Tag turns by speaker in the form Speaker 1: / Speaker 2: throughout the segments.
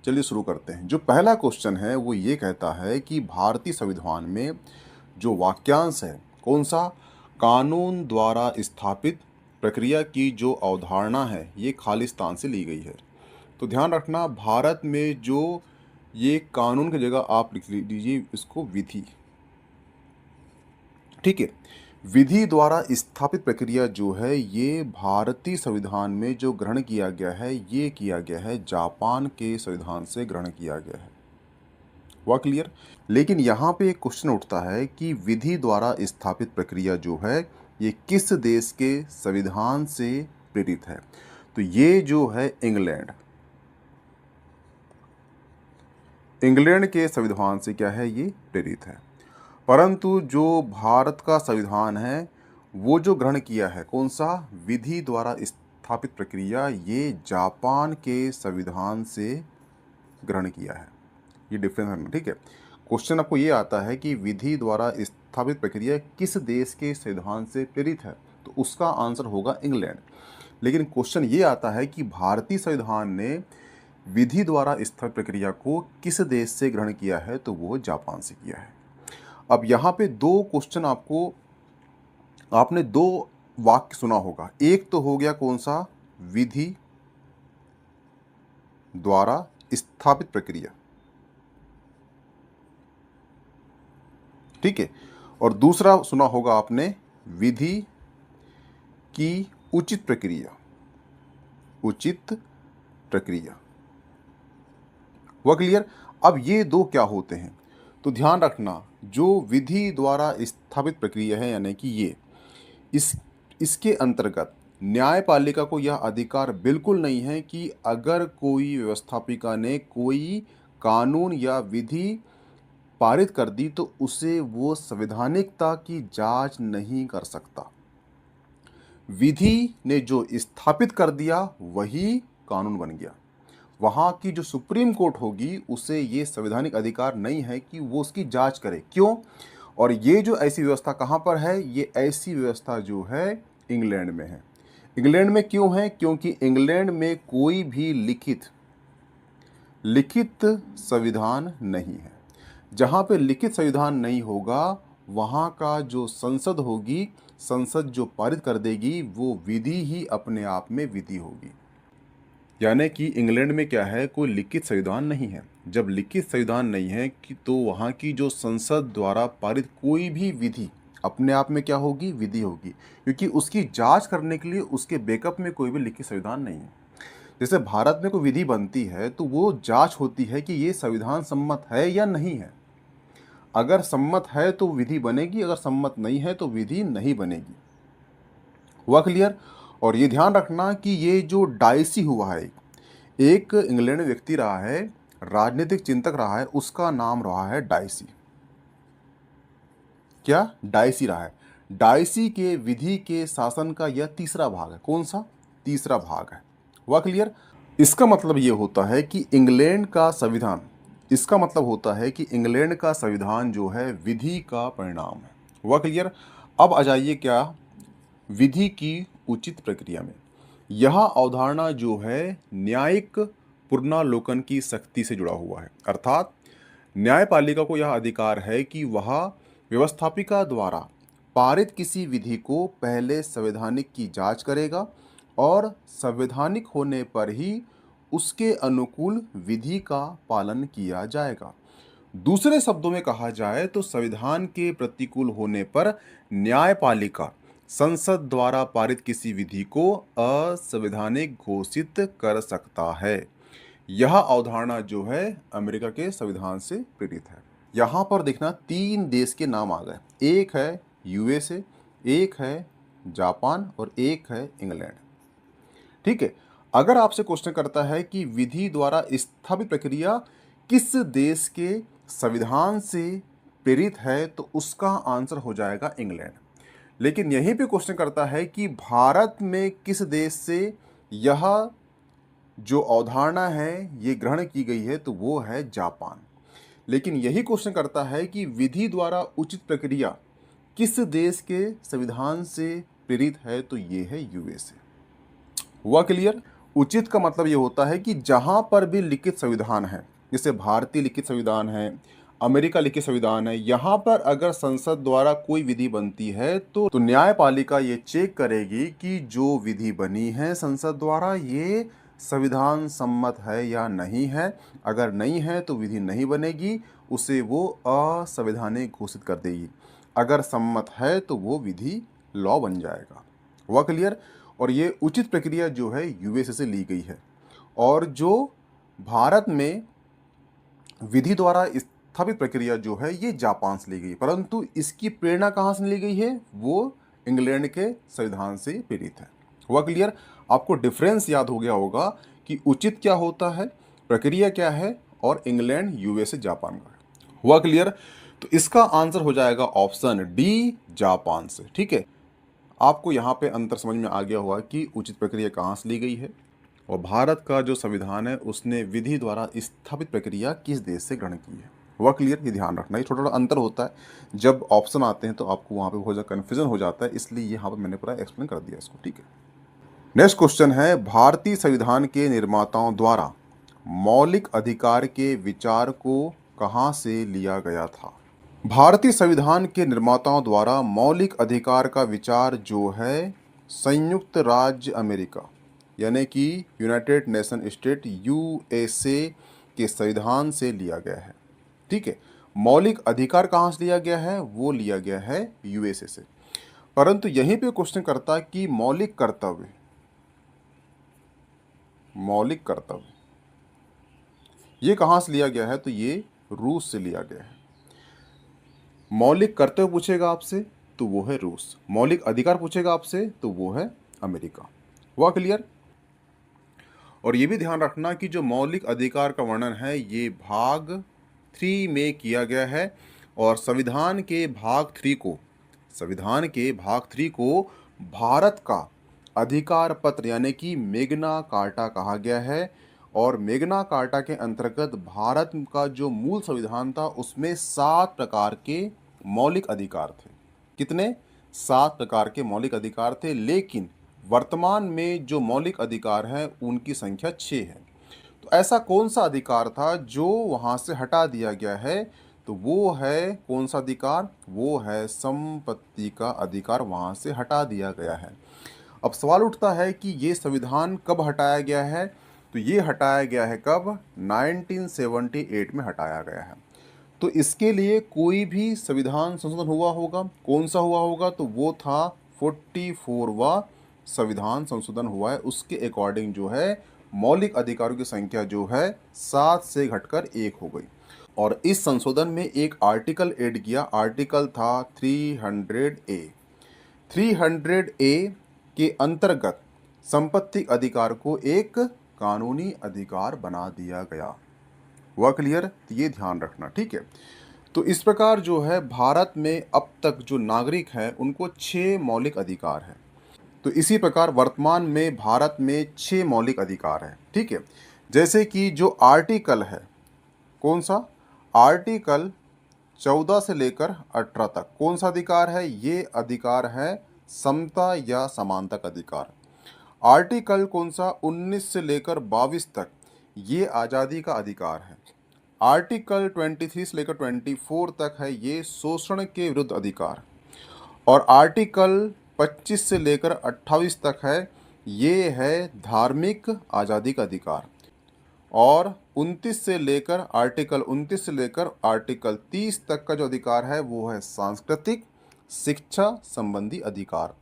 Speaker 1: चलिए शुरू करते हैं। जो पहला क्वेश्चन है वो ये कहता है कि भारतीय संविधान में जो वाक्यांश है कौन सा, कानून द्वारा स्थापित प्रक्रिया की जो अवधारणा है ये खालिस्तान से ली गई है। तो ध्यान रखना, भारत में जो ये कानून की जगह आप लिख लीजिए इसको विधि। ठीक है, विधि द्वारा स्थापित प्रक्रिया जो है ये भारतीय संविधान में जो ग्रहण किया गया है ये किया गया है जापान के संविधान से ग्रहण किया गया है। हुआ क्लियर? लेकिन यहाँ पे एक क्वेश्चन उठता है कि विधि द्वारा स्थापित प्रक्रिया जो है ये किस देश के संविधान से प्रेरित है। तो ये जो है इंग्लैंड के संविधान से क्या है, ये प्रेरित है। परंतु जो भारत का संविधान है वो जो ग्रहण किया है कौन सा, विधि द्वारा स्थापित प्रक्रिया, ये जापान के संविधान से ग्रहण किया है। ये डिफरेंस है। ठीक है, क्वेश्चन आपको ये आता है कि विधि द्वारा स्थापित प्रक्रिया किस देश के संविधान से प्रेरित है, तो उसका आंसर होगा इंग्लैंड। लेकिन क्वेश्चन ये आता है कि भारतीय संविधान ने विधि द्वारा स्थापित प्रक्रिया को किस देश से ग्रहण किया है, तो वो जापान से किया है। अब यहाँ पे दो क्वेश्चन आपने दो वाक्य सुना होगा। एक तो हो गया कौन सा, विधि द्वारा स्थापित प्रक्रिया, ठीक है, और दूसरा सुना होगा आपने विधि की उचित प्रक्रिया। उचित प्रक्रिया हुआ क्लियर? अब ये दो क्या होते हैं, तो ध्यान रखना, जो विधि द्वारा स्थापित प्रक्रिया है यानी कि ये इसके अंतर्गत न्यायपालिका को यह अधिकार बिल्कुल नहीं है कि अगर कोई व्यवस्थापिका ने कोई कानून या विधि पारित कर दी तो उसे वो संवैधानिकता की जांच नहीं कर सकता। विधि ने जो स्थापित कर दिया वही कानून बन गया। वहाँ की जो सुप्रीम कोर्ट होगी उसे ये संवैधानिक अधिकार नहीं है कि वो उसकी जांच करे। क्यों? और ये जो ऐसी व्यवस्था कहाँ पर है, ये ऐसी व्यवस्था जो है इंग्लैंड में है। इंग्लैंड में क्यों है? क्योंकि इंग्लैंड में कोई भी लिखित संविधान नहीं है। जहाँ पे लिखित संविधान नहीं होगा वहाँ का जो संसद होगी, संसद जो पारित कर देगी वो विधि ही अपने आप में विधि होगी। यानी कि इंग्लैंड में क्या है, कोई लिखित संविधान नहीं है। जब लिखित संविधान नहीं है कि तो वहाँ की जो संसद द्वारा पारित कोई भी विधि अपने आप में क्या होगी, विधि होगी, क्योंकि उसकी जांच करने के लिए उसके बैकअप में कोई भी लिखित संविधान नहीं है। जैसे भारत में कोई विधि बनती है तो वो जांच होती है कि ये संविधान सम्मत है या नहीं है। अगर सम्मत है तो विधि बनेगी, अगर सम्मत नहीं है तो विधि नहीं बनेगी। हुआ क्लियर? और ये ध्यान रखना कि ये जो डाइसी हुआ है, एक इंग्लैंड में व्यक्ति रहा है, राजनीतिक चिंतक रहा है, उसका नाम रहा है डाइसी। क्या? डाइसी रहा है। डाइसी के विधि के शासन का यह तीसरा भाग है। कौन सा? तीसरा भाग है। हुआ क्लियर? इसका मतलब ये होता है कि इंग्लैंड का संविधान, इसका मतलब होता है कि इंग्लैंड का संविधान जो है विधि का परिणाम है। हुआ क्लियर? अब आ जाइए क्या, विधि की उचित प्रक्रिया में यह अवधारणा जो है न्यायिक पुनरावलोकन की शक्ति से जुड़ा हुआ है। अर्थात न्यायपालिका को यह अधिकार है कि वह व्यवस्थापिका द्वारा पारित किसी विधि को पहले संवैधानिक की जांच करेगा और संवैधानिक होने पर ही उसके अनुकूल विधि का पालन किया जाएगा। दूसरे शब्दों में कहा जाए तो संविधान के प्रतिकूल होने पर न्यायपालिका संसद द्वारा पारित किसी विधि को असंवैधानिक घोषित कर सकता है। यह अवधारणा जो है अमेरिका के संविधान से प्रेरित है। यहाँ पर देखना, 3 देश के नाम आ गए। एक है यूएसए, एक है जापान और एक है इंग्लैंड। ठीक है, अगर आपसे क्वेश्चन करता है कि विधि द्वारा स्थापित प्रक्रिया किस देश के संविधान से प्रेरित है, तो उसका आंसर हो जाएगा इंग्लैंड। लेकिन यहीं पे क्वेश्चन करता है कि भारत में किस देश से यह जो अवधारणा है ये ग्रहण की गई है, तो वो है जापान। लेकिन यही क्वेश्चन करता है कि विधि द्वारा उचित प्रक्रिया किस देश के संविधान से प्रेरित है, तो ये है यूएसए। हुआ क्लियर? उचित का मतलब ये होता है कि जहाँ पर भी लिखित संविधान है, जैसे भारतीय लिखित संविधान है, अमेरिका लिखित संविधान है, यहाँ पर अगर संसद द्वारा कोई विधि बनती है तो न्यायपालिका ये चेक करेगी कि जो विधि बनी है संसद द्वारा ये संविधान सम्मत है या नहीं है। अगर नहीं है तो विधि नहीं बनेगी, उसे वो असंवैधानिक घोषित कर देगी। अगर सम्मत है तो वो विधि लॉ बन जाएगा। हुआ क्लियर? और ये उचित प्रक्रिया जो है यूएसए से ली गई है। और जो भारत में विधि द्वारा स्थापित प्रक्रिया जो है ये जापान से ली गई, परंतु इसकी प्रेरणा कहाँ से ली गई है? वो इंग्लैंड के संविधान से प्रेरित है। हुआ क्लियर? आपको डिफरेंस याद हो गया होगा कि उचित क्या होता है, प्रक्रिया क्या है, और इंग्लैंड, यूएसए, जापान का। हुआ क्लियर? तो इसका आंसर हो जाएगा ऑप्शन डी, जापान से। ठीक है, आपको यहाँ पे अंतर समझ में आ गया होगा कि उचित प्रक्रिया कहाँ से ली गई है, और भारत का जो संविधान है उसने विधि द्वारा स्थापित प्रक्रिया किस देश से ग्रहण की है। हुआ क्लियर? ये ध्यान रखना, ये छोटा छोटा अंतर होता है। जब ऑप्शन आते हैं तो आपको वहाँ पे बहुत ज़्यादा कन्फ्यूजन हो जाता है, इसलिए यहाँ पर मैंने पूरा एक्सप्लेन कर दिया इसको। ठीक है, नेक्स्ट क्वेश्चन है, भारतीय संविधान के निर्माताओं द्वारा मौलिक अधिकार के विचार को कहाँ से लिया गया था? भारतीय संविधान के निर्माताओं द्वारा मौलिक अधिकार का विचार जो है संयुक्त राज्य अमेरिका यानी कि यूनाइटेड नेशन स्टेट, यूएसए के संविधान से लिया गया है। ठीक है, मौलिक अधिकार कहाँ से लिया गया है? वो लिया गया है यूएसए से। परंतु यहीं पे क्वेश्चन करता कि मौलिक कर्तव्य, मौलिक कर्तव्य ये कहाँ से लिया गया है? तो ये रूस से लिया गया है। मौलिक कर्तव्य पूछेगा आपसे तो वो है रूस, मौलिक अधिकार पूछेगा आपसे तो वो है अमेरिका। हुआ क्लियर? और ये भी ध्यान रखना कि जो मौलिक अधिकार का वर्णन है ये भाग 3 में किया गया है, और संविधान के भाग 3 को भारत का अधिकार पत्र यानी कि मैग्ना कार्टा कहा गया है। और मैग्ना कार्टा के अंतर्गत भारत का जो मूल संविधान था उसमें 7 प्रकार के मौलिक अधिकार थे। कितने? 7 प्रकार के मौलिक अधिकार थे, लेकिन वर्तमान में जो मौलिक अधिकार हैं उनकी संख्या 6 है। तो ऐसा कौन सा अधिकार था जो वहाँ से हटा दिया गया है? तो वो है कौन सा अधिकार? वो है संपत्ति का अधिकार, वहाँ से हटा दिया गया है। अब सवाल उठता है कि ये संविधान कब हटाया गया है? तो ये हटाया गया है कब? 1978 में हटाया गया है। तो इसके लिए कोई भी संविधान संशोधन हुआ होगा, कौन सा हुआ होगा? तो वो था 44वां संविधान संशोधन हुआ है। उसके अकॉर्डिंग जो है मौलिक अधिकारों की संख्या जो है 7 से घटकर 1 हो गई। और इस संशोधन में एक आर्टिकल ऐड किया, आर्टिकल था 300A। 300A के अंतर्गत संपत्ति अधिकार को एक कानूनी अधिकार बना दिया गया। हुआ क्लियर? तो ये ध्यान रखना। ठीक है, तो इस प्रकार जो है भारत में अब तक जो नागरिक हैं उनको 6 मौलिक अधिकार है। तो इसी प्रकार वर्तमान में भारत में 6 मौलिक अधिकार है। ठीक है, जैसे कि जो आर्टिकल है, कौन सा? आर्टिकल 14 से लेकर 18 तक कौन सा अधिकार है? ये अधिकार है समता या समानता का अधिकार। आर्टिकल कौन सा? 19 से लेकर 22 तक ये आज़ादी का अधिकार है। आर्टिकल 23 से लेकर 24 तक है ये शोषण के विरुद्ध अधिकार। और आर्टिकल 25 से लेकर 28 तक है ये है धार्मिक आज़ादी का अधिकार। और 29 से लेकर आर्टिकल 30 तक का जो अधिकार है वो है सांस्कृतिक शिक्षा संबंधी अधिकार।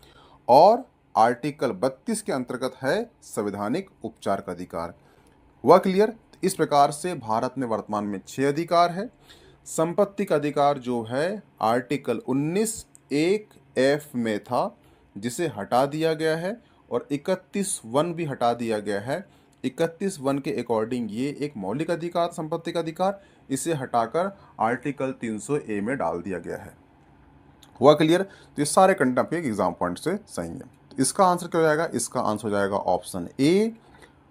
Speaker 1: और आर्टिकल 32 के अंतर्गत है संवैधानिक उपचार का अधिकार। हुआ क्लियर? इस प्रकार से भारत में वर्तमान में 6 अधिकार है। संपत्ति का अधिकार जो है आर्टिकल 19 1F में था, जिसे हटा दिया गया है, और 31(1) भी हटा दिया गया है। 31(1) के अकॉर्डिंग ये एक मौलिक अधिकार, संपत्ति का अधिकार, इसे हटाकर आर्टिकल 300A में डाल दिया गया है। हुआ क्लियर? तो ये सारे कंटेंट आपके एग्जाम पॉइंट से सही है। तो इसका आंसर क्या हो जाएगा? इसका आंसर हो जाएगा ऑप्शन ए।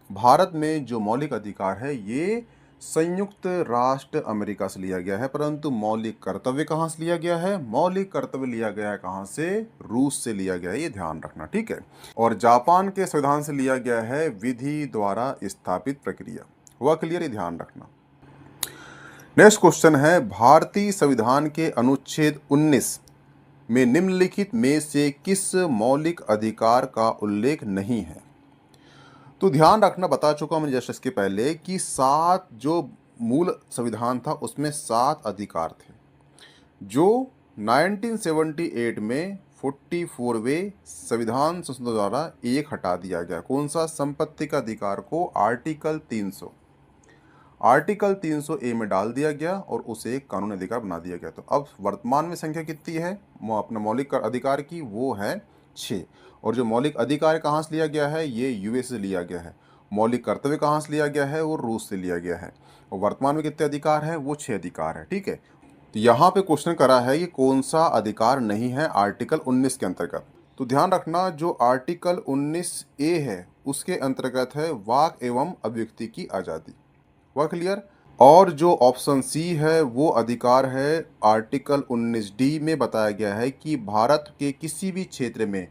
Speaker 1: भारत में जो मौलिक अधिकार है ये संयुक्त राष्ट्र अमेरिका से लिया गया है, परंतु मौलिक कर्तव्य कहाँ से लिया गया है? मौलिक कर्तव्य लिया गया है कहाँ से? रूस से लिया गया है, ये ध्यान रखना, ठीक है। और जापान के संविधान से लिया गया है विधि द्वारा स्थापित प्रक्रिया। वह क्लियर, ये ध्यान रखना। नेक्स्ट क्वेश्चन है, भारतीय संविधान के अनुच्छेद 19 में निम्नलिखित में से किस मौलिक अधिकार का उल्लेख नहीं है? तो ध्यान रखना, बता चुका हूं मैं जस्ट इसके पहले कि 7 जो मूल संविधान था उसमें 7 अधिकार थे, जो 1978 में 44वें संविधान संशोधन द्वारा एक हटा दिया गया। कौन सा? संपत्ति का अधिकार को आर्टिकल 300 ए में डाल दिया गया और उसे एक कानूनी अधिकार बना दिया गया। तो अब वर्तमान में संख्या कितनी है अपना मौलिक अधिकार की? वो है 6। और जो मौलिक अधिकार कहाँ से लिया गया है? ये यूएस से लिया गया है। मौलिक कर्तव्य कहाँ से लिया गया है? वो रूस से लिया गया है। और वर्तमान में कितने अधिकार है? वो 6 अधिकार है, ठीक है। तो यहाँ पे क्वेश्चन करा है कि कौन सा अधिकार नहीं है आर्टिकल 19 के अंतर्गत। तो ध्यान रखना, जो आर्टिकल 19 ए है उसके अंतर्गत है वाक एवं अभिव्यक्ति की आज़ादी। वह क्लियर। और जो ऑप्शन सी है वो अधिकार है आर्टिकल 19 डी में बताया गया है कि भारत के किसी भी क्षेत्र में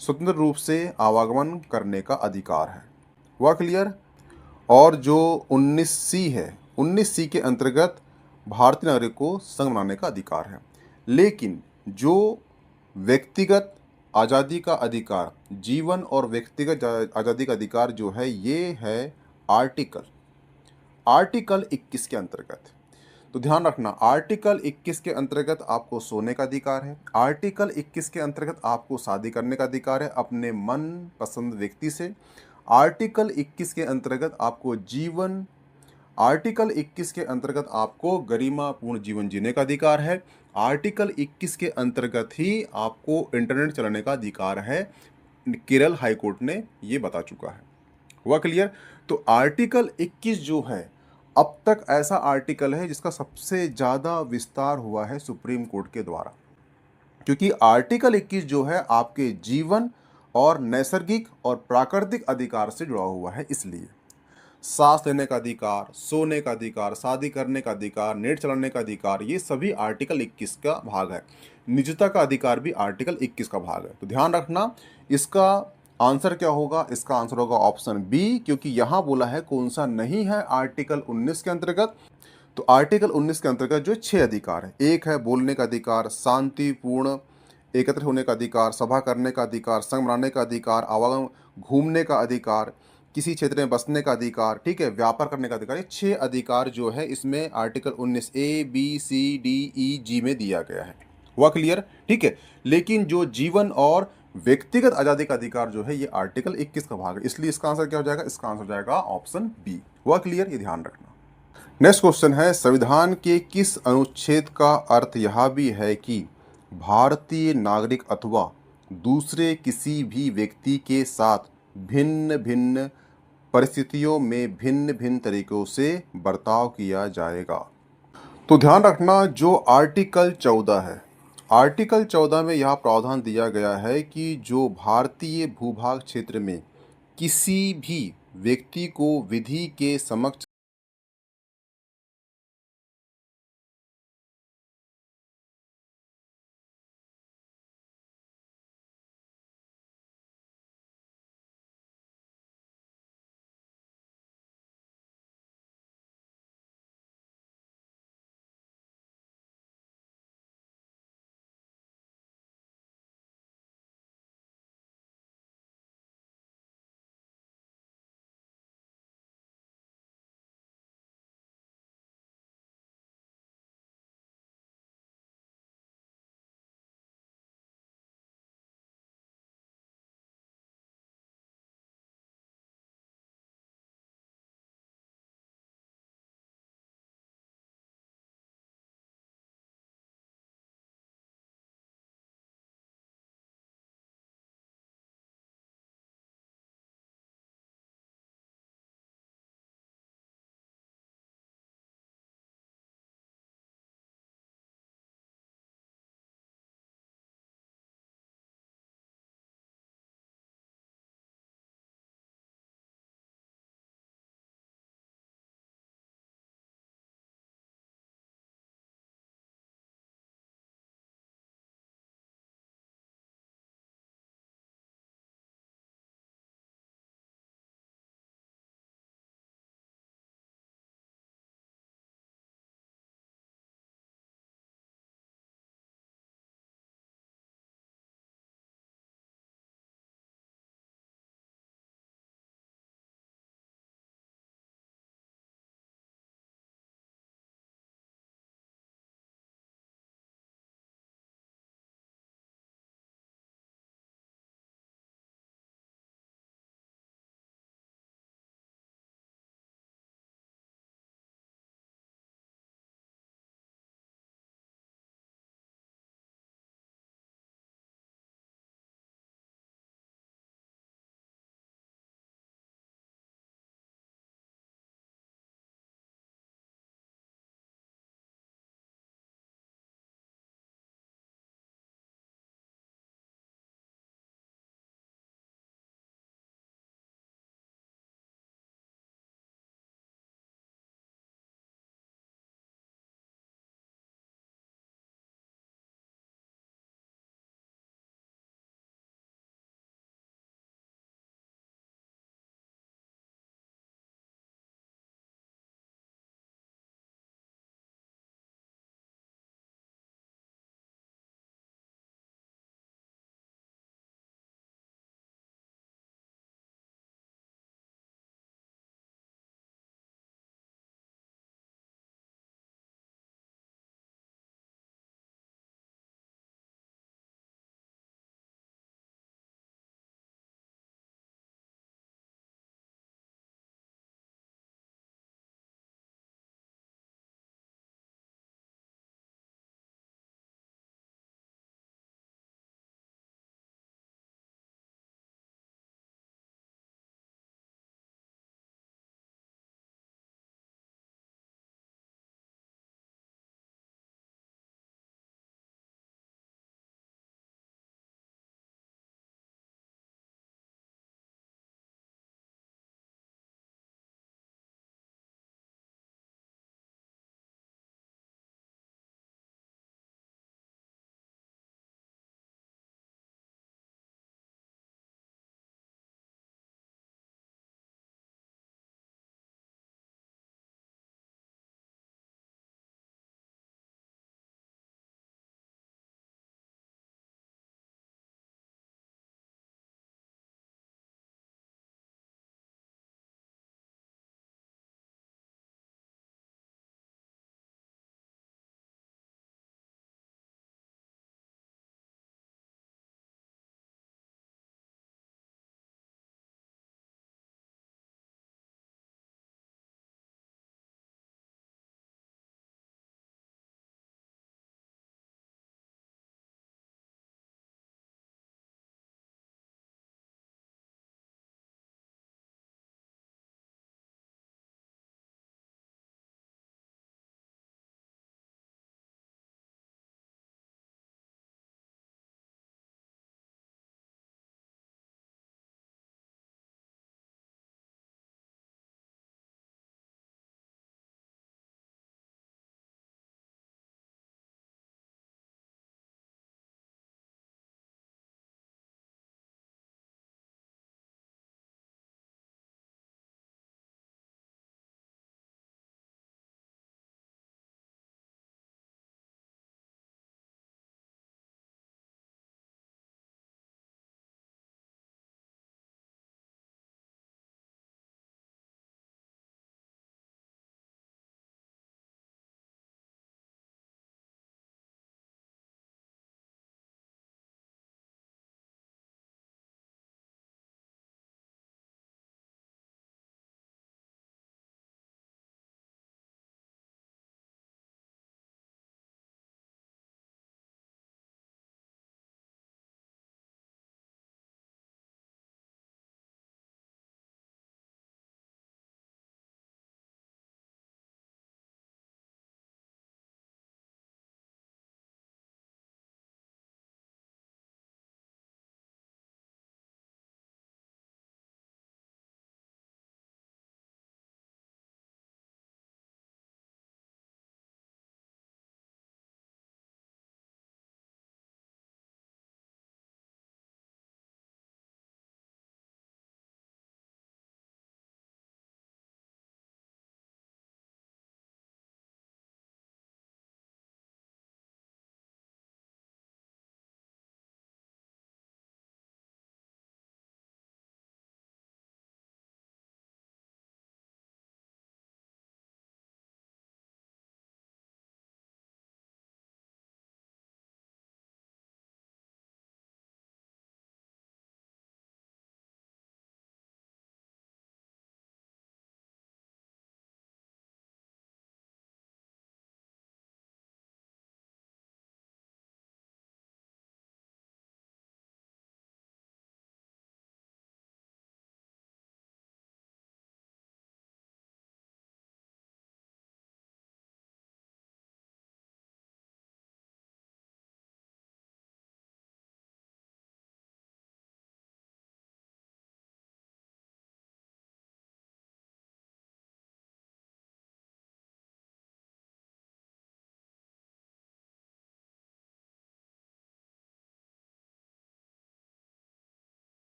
Speaker 1: स्वतंत्र रूप से आवागमन करने का अधिकार है। वह क्लियर। और जो 19 सी है, 19 सी के अंतर्गत भारतीय नागरिक को संघ बनाने का अधिकार है। लेकिन जो व्यक्तिगत आज़ादी का अधिकार, जीवन और व्यक्तिगत आज़ादी का अधिकार जो है, ये है आर्टिकल 21 के अंतर्गत। तो ध्यान रखना, आर्टिकल 21 के अंतर्गत आपको सोने का अधिकार है। आर्टिकल 21 के अंतर्गत आपको शादी करने का अधिकार है अपने मन पसंद व्यक्ति से। आर्टिकल 21 के अंतर्गत आपको आर्टिकल 21 के अंतर्गत आपको गरिमापूर्ण जीवन जीने का अधिकार है। आर्टिकल 21 के अंतर्गत ही आपको इंटरनेट चलाने का अधिकार है। केरल हाईकोर्ट ने ये बता चुका है। हुआ क्लियर। तो आर्टिकल 21 जो है, अब तक ऐसा आर्टिकल है जिसका सबसे ज़्यादा विस्तार हुआ है सुप्रीम कोर्ट के द्वारा, क्योंकि आर्टिकल 21 जो है आपके जीवन और नैसर्गिक और प्राकृतिक अधिकार से जुड़ा हुआ है। इसलिए सांस लेने का अधिकार, सोने का अधिकार, शादी करने का अधिकार, नेट चलाने का अधिकार, ये सभी आर्टिकल 21 का भाग है। निजता का अधिकार भी आर्टिकल 21 का भाग है। तो ध्यान रखना, इसका आंसर क्या होगा? इसका आंसर होगा ऑप्शन बी, क्योंकि यहां बोला है कौन सा नहीं है आर्टिकल 19 के अंतर्गत। तो आर्टिकल 19 के अंतर्गत जो 6 अधिकार है, एक है बोलने का अधिकार, शांतिपूर्ण एकत्र होने का अधिकार, सभा करने का अधिकार, संघ बनाने का अधिकार, आवागमन घूमने का अधिकार, किसी क्षेत्र में बसने का अधिकार, ठीक है, व्यापार करने का अधिकार। ये 6 अधिकार जो है इसमें article 19 A B C D E G में दिया गया है। हुआ क्लियर, ठीक है। लेकिन जो जीवन और व्यक्तिगत आज़ादी का अधिकार जो है ये आर्टिकल 21 का भाग है, इसलिए इसका आंसर क्या हो जाएगा? इसका आंसर हो जाएगा ऑप्शन बी। हुआ क्लियर, ये ध्यान रखना। नेक्स्ट क्वेश्चन है, संविधान के किस अनुच्छेद का अर्थ यह भी है कि भारतीय नागरिक अथवा दूसरे किसी भी व्यक्ति के साथ भिन्न भिन्न परिस्थितियों में भिन्न भिन्न तरीकों से बर्ताव किया जाएगा? तो ध्यान रखना, जो आर्टिकल 14 है, आर्टिकल 14 में यह प्रावधान दिया गया है कि जो भारतीय भूभाग क्षेत्र में किसी भी व्यक्ति को विधि के समक्ष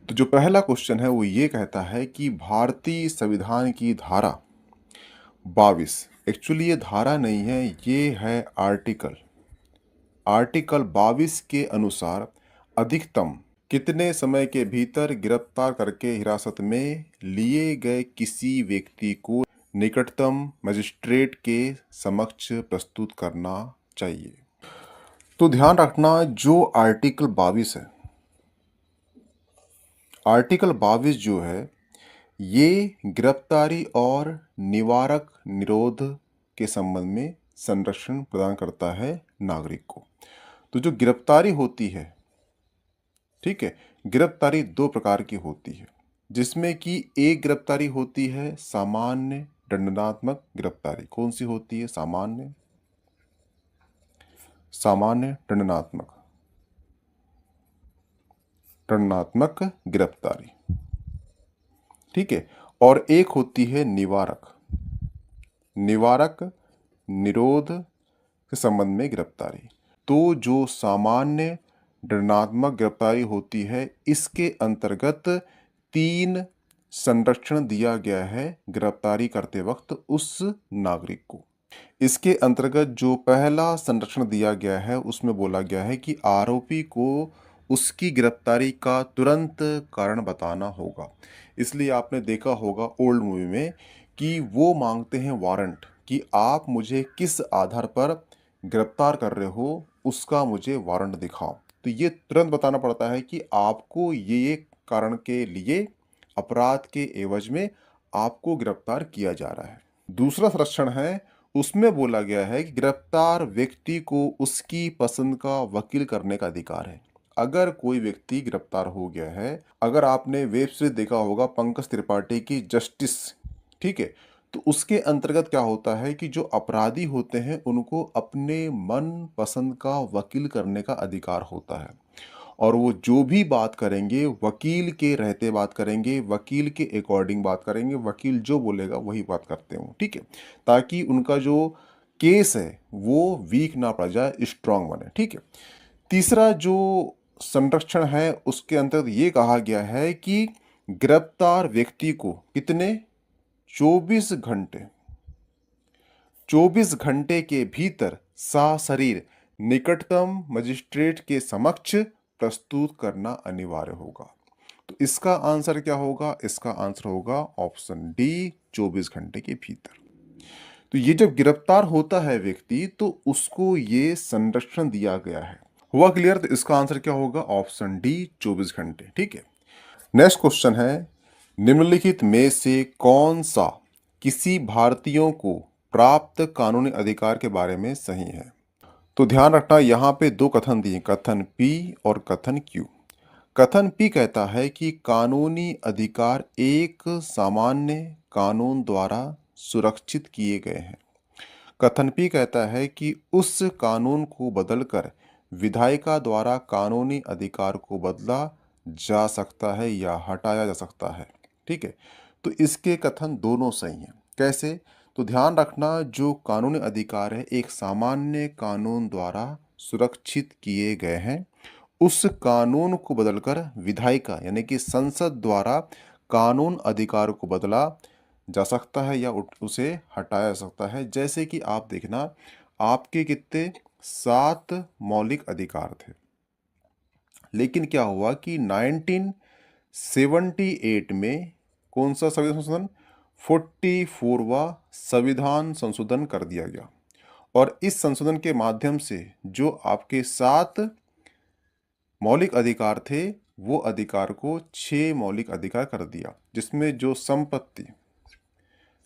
Speaker 1: तो जो पहला क्वेश्चन है वो ये कहता है कि भारतीय संविधान की धारा 22, एक्चुअली ये धारा नहीं है, ये है आर्टिकल। आर्टिकल 22 के अनुसार अधिकतम कितने समय के भीतर गिरफ्तार करके हिरासत में लिए गए किसी व्यक्ति को निकटतम मजिस्ट्रेट के समक्ष प्रस्तुत करना चाहिए। तो ध्यान रखना, जो आर्टिकल 22 है, आर्टिकल 22 जो है ये गिरफ्तारी और निवारक निरोध के संबंध में संरक्षण प्रदान करता है नागरिक को। तो जो गिरफ्तारी होती है, ठीक है, गिरफ्तारी दो प्रकार की होती है, जिसमें कि एक गिरफ्तारी होती है सामान्य दंडात्मक गिरफ्तारी। कौन सी होती है? सामान्य दंडात्मक गिरफ्तारी, ठीक है। और एक होती है निवारक निरोध के संबंध में गिरफ्तारी। तो जो सामान्य दंडात्मक गिरफ्तारी होती है, इसके अंतर्गत 3 संरक्षण दिया गया है गिरफ्तारी करते वक्त उस नागरिक को। इसके अंतर्गत जो पहला संरक्षण दिया गया है उसमें बोला गया है कि आरोपी को उसकी गिरफ्तारी का तुरंत कारण बताना होगा। इसलिए आपने देखा होगा ओल्ड मूवी में कि वो मांगते हैं वारंट, कि आप मुझे किस आधार पर गिरफ्तार कर रहे हो, उसका मुझे वारंट दिखाओ। तो ये तुरंत बताना पड़ता है कि आपको ये कारण के लिए अपराध के एवज में आपको गिरफ्तार किया जा रहा है। दूसरा संरक्षण है, उसमें बोला गया है कि गिरफ्तार व्यक्ति को उसकी पसंद का वकील करने का अधिकार है। अगर कोई व्यक्ति गिरफ्तार हो गया है, अगर आपने वेब सीरीज देखा होगा पंकज त्रिपाठी की जस्टिस, ठीक है, तो उसके अंतर्गत क्या होता है कि जो अपराधी होते हैं उनको अपने मन पसंद का वकील करने का अधिकार होता है, और वो जो भी बात करेंगे वकील के रहते बात करेंगे, वकील के अकॉर्डिंग बात करेंगे, वकील जो बोलेगा वही बात करते हो, ठीक है, ताकि उनका जो केस है वो वीक ना पड़ जाए, स्ट्रांग बने, ठीक है। तीसरा जो संरक्षण है उसके अंतर्गत ये कहा गया है कि गिरफ्तार व्यक्ति को कितने 24 घंटे के भीतर सशरीर निकटतम मजिस्ट्रेट के समक्ष प्रस्तुत करना अनिवार्य होगा। तो इसका आंसर क्या होगा? इसका आंसर होगा ऑप्शन डी, 24 घंटे के भीतर। तो ये जब गिरफ्तार होता है व्यक्ति तो उसको ये संरक्षण दिया गया है। हुआ क्लियर? तो इसका आंसर क्या होगा? ऑप्शन डी, 24 घंटे, ठीक है। नेक्स्ट क्वेश्चन है, निम्नलिखित में से कौन सा किसी भारतीयों को प्राप्त कानूनी अधिकार के बारे में सही है? तो ध्यान रखना, यहाँ पे दो कथन दिए, कथन पी और कथन क्यू। कथन पी कहता है कि कानूनी अधिकार एक सामान्य कानून द्वारा सुरक्षित किए गए हैं। कथन पी कहता है कि उस कानून को बदलकर विधायिका द्वारा कानूनी अधिकार को बदला जा सकता है या हटाया जा सकता है, ठीक है। तो इसके कथन दोनों सही हैं। कैसे? तो ध्यान रखना, जो कानूनी अधिकार है एक सामान्य कानून द्वारा सुरक्षित किए गए हैं। उस कानून को बदलकर विधायिका यानी कि संसद द्वारा कानून अधिकार को बदला जा सकता है या उसे हटाया जा सकता है। जैसे कि आप देखना, आपके कितने 7 मौलिक अधिकार थे, लेकिन क्या हुआ कि 1978 में कौन सा संविधान संशोधन? 44वां संविधान संशोधन कर दिया गया, और इस संशोधन के माध्यम से जो आपके 7 मौलिक अधिकार थे वो अधिकार को 6 मौलिक अधिकार कर दिया, जिसमें जो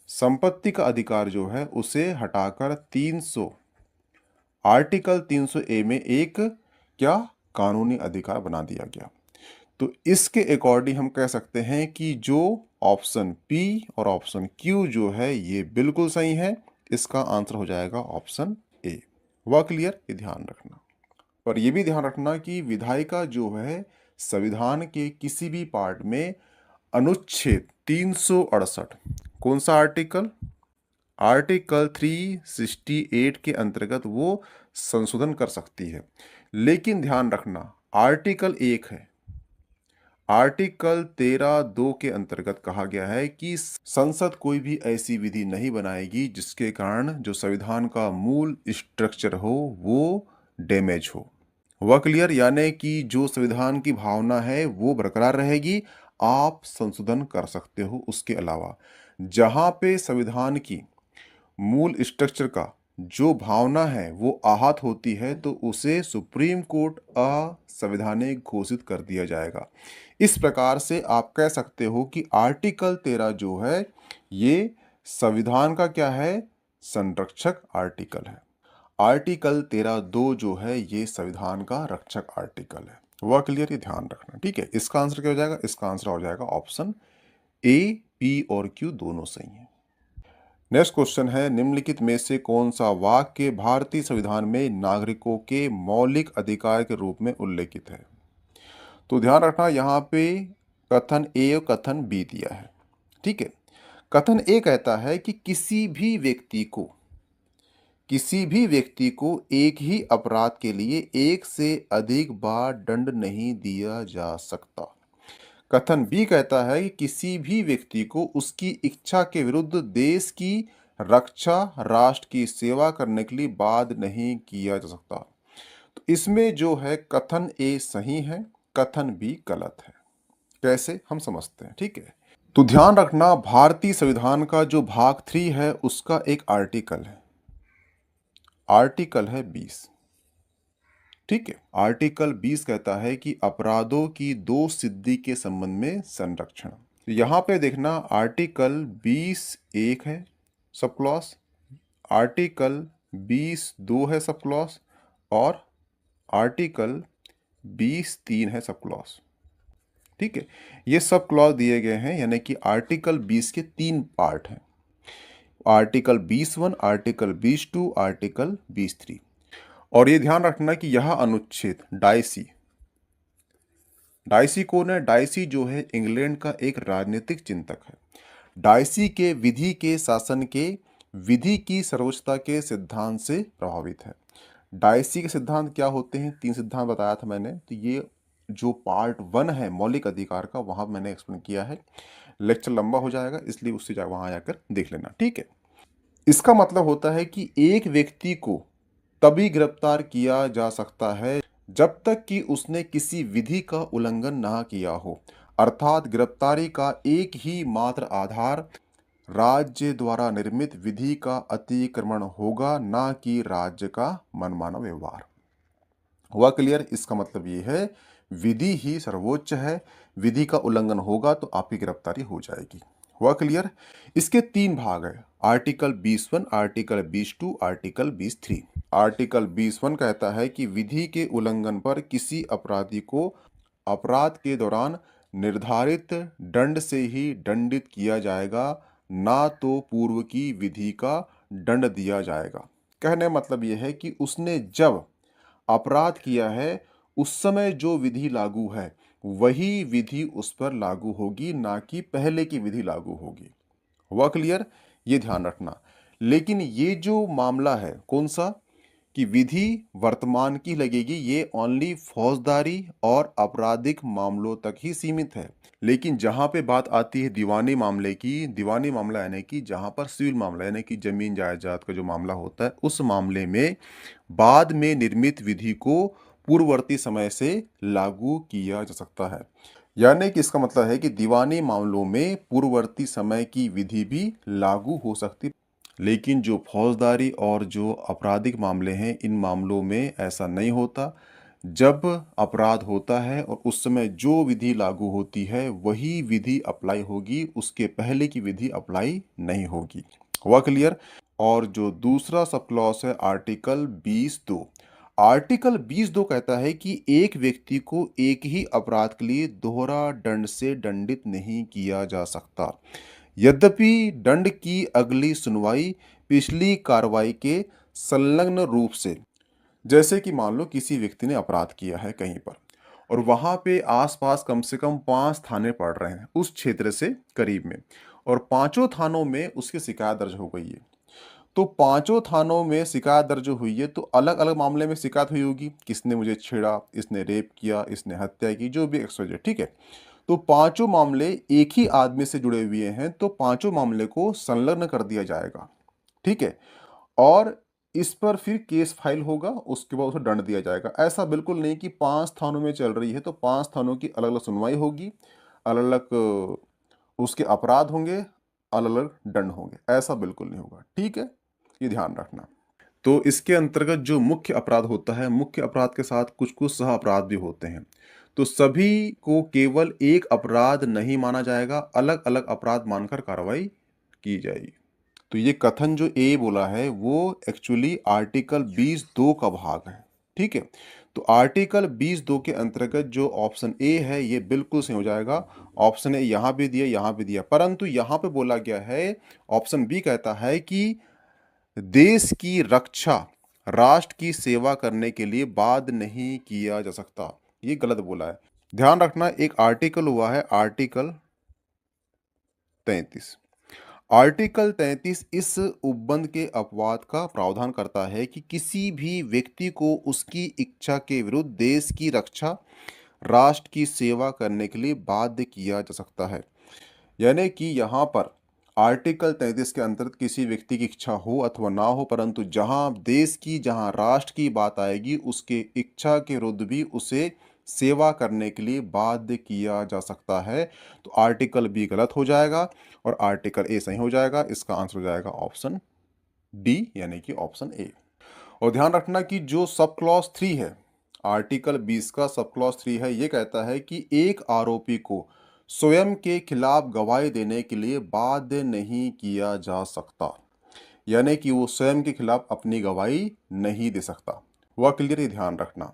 Speaker 1: संपत्ति का अधिकार जो है उसे हटाकर 300 आर्टिकल 300 ए में एक क्या कानूनी अधिकार बना दिया गया। तो इसके अकॉर्डिंग हम कह सकते हैं कि जो ऑप्शन पी और ऑप्शन क्यू जो है ये बिल्कुल सही है। इसका आंसर हो जाएगा ऑप्शन ए। हुआ क्लियर? ये ध्यान रखना। पर यह भी ध्यान रखना कि विधायिका जो है संविधान के किसी भी पार्ट में अनुच्छेद 368, कौन सा आर्टिकल? आर्टिकल 368 के अंतर्गत वो संशोधन कर सकती है। लेकिन ध्यान रखना, आर्टिकल 1 है, आर्टिकल 13(2) के अंतर्गत कहा गया है कि संसद कोई भी ऐसी विधि नहीं बनाएगी जिसके कारण जो संविधान का मूल स्ट्रक्चर हो वो डैमेज हो। हुआ क्लियर? यानी कि जो संविधान की भावना है वो बरकरार रहेगी, आप संशोधन कर सकते हो। उसके अलावा जहां पे संविधान की मूल स्ट्रक्चर का जो भावना है वो आहत होती है तो उसे सुप्रीम कोर्ट असंवैधानिक घोषित कर दिया जाएगा। इस प्रकार से आप कह सकते हो कि आर्टिकल 13 जो है ये संविधान का क्या है? संरक्षक आर्टिकल है। आर्टिकल 13(2) जो है ये संविधान का रक्षक आर्टिकल है। हुआ क्लियर? ये ध्यान रखना, ठीक है। इसका आंसर क्या हो जाएगा? इसका आंसर हो जाएगा ऑप्शन ए, पी और क्यू दोनों सही है। नेक्स्ट क्वेश्चन है, निम्नलिखित में से कौन सा वाक्य भारतीय संविधान में नागरिकों के मौलिक अधिकार के रूप में उल्लेखित है? तो ध्यान रखना, यहाँ पे कथन ए और कथन बी दिया है, ठीक है। कथन ए कहता है कि किसी भी व्यक्ति को एक ही अपराध के लिए एक से अधिक बार दंड नहीं दिया जा सकता। कथन बी कहता है कि किसी भी व्यक्ति को उसकी इच्छा के विरुद्ध देश की रक्षा, राष्ट्र की सेवा करने के लिए बाध्य नहीं किया जा सकता। तो इसमें जो है कथन ए सही है, कथन बी गलत है। कैसे? हम समझते हैं, ठीक है। तो ध्यान रखना, भारतीय संविधान का जो भाग 3 है उसका एक आर्टिकल है, आर्टिकल है 20, ठीक है। आर्टिकल 20 कहता है कि अपराधों की दोष सिद्धि के संबंध में संरक्षण। तो यहां पे देखना, आर्टिकल 20(1) है सब क्लॉज, आर्टिकल 20(2) है सब क्लॉज और आर्टिकल 20(3) है सब क्लॉज, ठीक है। ये सब क्लॉज दिए गए हैं, यानी कि आर्टिकल 20 के 3 पार्ट हैं, आर्टिकल 20(1), आर्टिकल 20(2), आर्टिकल 20(3). और ये ध्यान रखना कि यह अनुच्छेद डाइसी कौन है? डाइसी जो है इंग्लैंड का एक राजनीतिक चिंतक है। डाइसी के विधि के शासन के विधि की सर्वोच्चता के सिद्धांत से प्रभावित है। डाइसी के सिद्धांत क्या होते हैं? 3 सिद्धांत बताया था मैंने। तो ये जो पार्ट 1 है मौलिक अधिकार का, वहां मैंने एक्सप्लेन किया है। लेक्चर लंबा हो जाएगा, इसलिए उससे वहां जाकर देख लेना, ठीक है। इसका मतलब होता है कि एक व्यक्ति को तभी गिरफ्तार किया जा सकता है जब तक कि उसने किसी विधि का उल्लंघन ना किया हो, अर्थात गिरफ्तारी का एक ही मात्र आधार राज्य द्वारा निर्मित विधि का अतिक्रमण होगा, ना कि राज्य का मनमाना व्यवहार। हुआ क्लियर? इसका मतलब ये है विधि ही सर्वोच्च है, विधि का उल्लंघन होगा तो आपकी गिरफ्तारी हो जाएगी। हुआ क्लियर? इसके 3 भाग है, आर्टिकल 20(1), आर्टिकल 20(2), आर्टिकल 20(3). आर्टिकल 20(1) कहता है कि विधि के उल्लंघन पर किसी अपराधी को अपराध के दौरान निर्धारित दंड से ही दंडित किया जाएगा, ना तो पूर्व की विधि का दंड दिया जाएगा। कहने मतलब यह है कि उसने जब अपराध किया है उस समय जो विधि लागू है वही विधि उस पर लागू होगी, ना कि पहले की विधि लागू होगी। हुआ क्लियर? ये ध्यान रखना। लेकिन ये जो मामला है कौन सा, कि विधि वर्तमान की लगेगी, ये ओनली फौजदारी और आपराधिक मामलों तक ही सीमित है। लेकिन जहां पे बात आती है दीवानी मामले की, दीवानी मामला यानी कि जहां पर सिविल मामला यानी कि जमीन जायदाद का जो मामला होता है, उस मामले में बाद में निर्मित विधि को पूर्ववर्ती समय से लागू किया जा सकता है। यानी कि इसका मतलब है कि दीवानी मामलों में पूर्ववर्ती समय की विधि भी लागू हो सकती, लेकिन जो फौजदारी और जो आपराधिक मामले हैं इन मामलों में ऐसा नहीं होता। जब अपराध होता है और उस समय जो विधि लागू होती है वही विधि अप्लाई होगी, उसके पहले की विधि अप्लाई नहीं होगी। हुआ क्लियर? और जो दूसरा सब क्लॉज है आर्टिकल 20(2), आर्टिकल 20(2) कहता है कि एक व्यक्ति को एक ही अपराध के लिए दोहरा दंड से दंडित नहीं किया जा सकता, यद्यपि दंड की अगली सुनवाई पिछली कार्रवाई के संलग्न रूप से, जैसे कि मान लो किसी व्यक्ति ने अपराध किया है कहीं पर और वहां पे आसपास कम से कम 5 थाने पड़ रहे हैं उस क्षेत्र से करीब में, और 5 थानों में उसकी शिकायत दर्ज हो गई है। तो 5 थानों में शिकायत दर्ज हुई है तो अलग अलग मामले में शिकायत हुई होगी, किसने मुझे छेड़ा, इसने रेप किया, इसने हत्या की, जो भी एक्सवाइजेड, ठीक है। तो पांचों मामले एक ही आदमी से जुड़े हुए हैं, तो पांचों मामले को संलग्न कर दिया जाएगा, ठीक है। और इस पर फिर केस फाइल होगा, उसके बाद उसे दंड दिया जाएगा। ऐसा बिल्कुल नहीं कि 5 थानों में चल रही है तो 5 थानों की अलग-अलग सुनवाई होगी, अलग-अलग उसके अपराध होंगे, अलग-अलग दंड होंगे, ऐसा बिल्कुल नहीं होगा, ठीक है? ये ध्यान रखना। तो इसके अंतर्गत जो मुख्य अपराध होता है, मुख्य अपराध के साथ कुछ-कुछ सह अपराध भी होते हैं। तो सभी को केवल एक अपराध नहीं माना जाएगा, अलग-अलग अपराध मानकर कार्रवाई की जाएगी। तो ये कथन जो ए बोला है वो एक्चुअली आर्टिकल 20(2) का भाग है, ठीक है। तो आर्टिकल 20(2) के अंतर्गत जो ऑप्शन ए है ये बिल्कुल सही हो जाएगा। ऑप्शन ए यहाँ भी दिया, यहाँ भी दिया, परंतु यहाँ पे बोला गया है, ऑप्शन बी कहता है कि देश की रक्षा, राष्ट्र की सेवा करने के लिए बाध्य नहीं किया जा सकता। ये गलत बोला है। ध्यान रखना, एक आर्टिकल हुआ है आर्टिकल 33। आर्टिकल 33 इस उपबंध के अपवाद का प्रावधान करता है कि किसी भी व्यक्ति को उसकी इच्छा के विरुद्ध देश की रक्षा, राष्ट्र की सेवा करने के लिए बाध्य किया जा सकता है। यानी कि यहाँ पर आर्टिकल 33 के अंतर्गत किसी व्यक्ति की इच्छा हो अथवा ना हो, परंतु जहाँ देश की, जहाँ राष्ट्र की बात आएगी, उसके इच्छा के विरुद्ध भी उसे सेवा करने के लिए बाध्य किया जा सकता है। तो आर्टिकल बी गलत हो जाएगा और आर्टिकल ए सही हो जाएगा। इसका आंसर हो जाएगा ऑप्शन डी, यानी कि ऑप्शन ए। और ध्यान रखना कि जो सब क्लॉज 3 है, आर्टिकल 20 का सब क्लॉज 3 है, ये कहता है कि एक आरोपी को स्वयं के खिलाफ गवाही देने के लिए बाध्य नहीं किया जा सकता, यानी कि वो स्वयं के खिलाफ अपनी गवाही नहीं दे सकता। वह क्लियर, ये ध्यान रखना।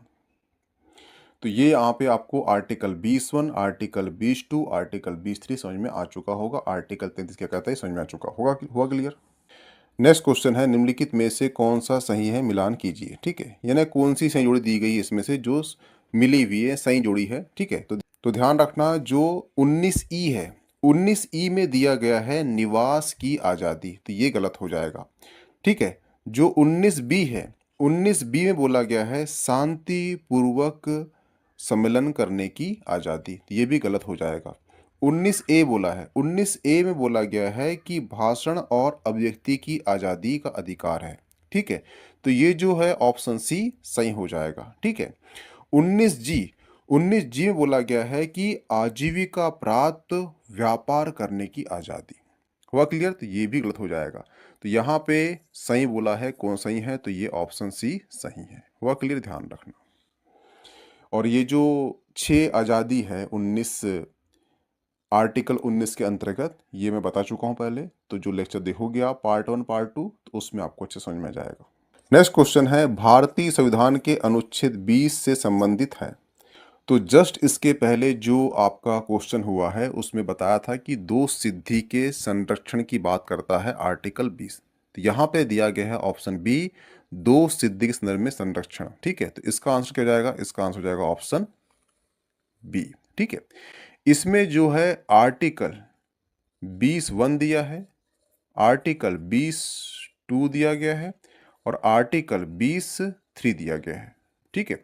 Speaker 1: तो ये यहाँ पे आपको आर्टिकल 20(1), आर्टिकल 20(2), आर्टिकल 20(3) समझ में आ चुका होगा। आर्टिकल 33 क्या कहता है समझ में आ चुका होगा। हुआ क्लियर? नेक्स्ट क्वेश्चन है, निम्नलिखित में से कौन सा सही है, मिलान कीजिए, ठीक है। यानी कौन सी सही जोड़ी दी गई है इसमें से जो मिली हुई है, सही जोड़ी है, ठीक है। तो ध्यान रखना, जो 19E है, 19E में दिया गया है निवास की आज़ादी, तो ये गलत हो जाएगा, ठीक है। जो 19B है, 19B में बोला गया है शांतिपूर्वक सम्मेलन करने की आज़ादी, तो ये भी गलत हो जाएगा। 19A बोला है, 19A में बोला गया है कि भाषण और अभिव्यक्ति की आज़ादी का अधिकार है, ठीक है। तो ये जो है ऑप्शन सी सही हो जाएगा, ठीक है। 19G में बोला गया है कि आजीविका प्राप्त व्यापार करने की आज़ादी। हुआ क्लियर? तो ये भी गलत हो जाएगा। तो यहाँ पे सही बोला है, कौन सही है? तो ये ऑप्शन सी सही है। हुआ क्लियर? ध्यान रखना। और ये जो 6 आज़ादी है 19 आर्टिकल 19 के अंतर्गत, ये मैं बता चुका हूँ पहले। तो जो लेक्चर देखोगे आप पार्ट 1 पार्ट 2, तो उसमें आपको अच्छे समझ में आ जाएगा। नेक्स्ट क्वेश्चन है, भारतीय संविधान के अनुच्छेद 20 से संबंधित है। तो जस्ट इसके पहले जो आपका क्वेश्चन हुआ है उसमें बताया था कि दो सिद्धि के संरक्षण की बात करता है आर्टिकल 20। तो यहाँ पे दिया गया है ऑप्शन बी, दो सिद्धि के संदर्भ में संरक्षण, ठीक है। तो इसका आंसर क्या जाएगा? इसका आंसर हो जाएगा ऑप्शन बी, ठीक है। इसमें जो है आर्टिकल 20(1) दिया है, आर्टिकल 20(2) दिया गया है और आर्टिकल 20(3) दिया गया है, ठीक है।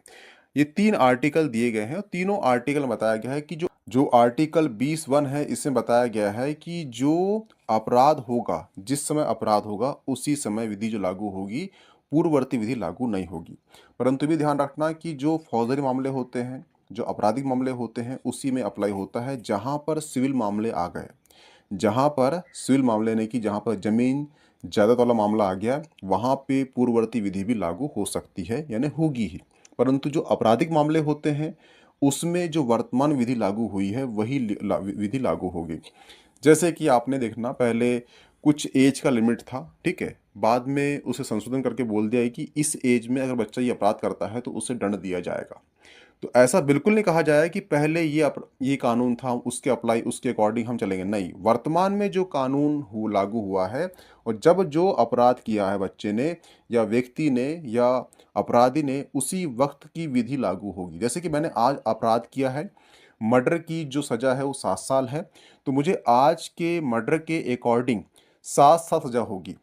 Speaker 1: ये 3 आर्टिकल दिए गए हैं और तीनों आर्टिकल में बताया गया है कि जो आर्टिकल 20(1) है, इसमें बताया गया है कि जो अपराध होगा, जिस समय अपराध होगा उसी समय विधि जो लागू होगी, पूर्ववर्ती विधि लागू नहीं होगी। परंतु भी ध्यान रखना कि जो फौजदारी मामले होते हैं, जो आपराधिक मामले होते हैं, उसी में अप्लाई होता है। जहाँ पर सिविल मामले आ गए, जहाँ पर सिविल मामले नहीं कि जहाँ पर जमीन जायदाद वाला मामला आ गया, वहाँ पे पूर्ववर्ती विधि भी लागू हो सकती है, यानी होगी ही। परंतु जो आपराधिक मामले होते हैं उसमें जो वर्तमान विधि लागू हुई है वही विधि लागू होगी। जैसे कि आपने देखना, पहले कुछ एज का लिमिट था, ठीक है। बाद में उसे संशोधन करके बोल दिया है कि इस एज में अगर बच्चा ये अपराध करता है तो उसे दंड दिया जाएगा। तो ऐसा बिल्कुल नहीं कहा जाए कि पहले ये कानून था, उसके अप्लाई उसके अकॉर्डिंग हम चलेंगे, नहीं। वर्तमान में जो कानून लागू हुआ है और जब जो अपराध किया है बच्चे ने या व्यक्ति ने या अपराधी ने, उसी वक्त की विधि लागू होगी। जैसे कि मैंने आज अपराध किया है, मर्डर की जो सज़ा है वो 7 साल है, तो मुझे आज के मर्डर के अकॉर्डिंग 7 साल सज़ा होगी।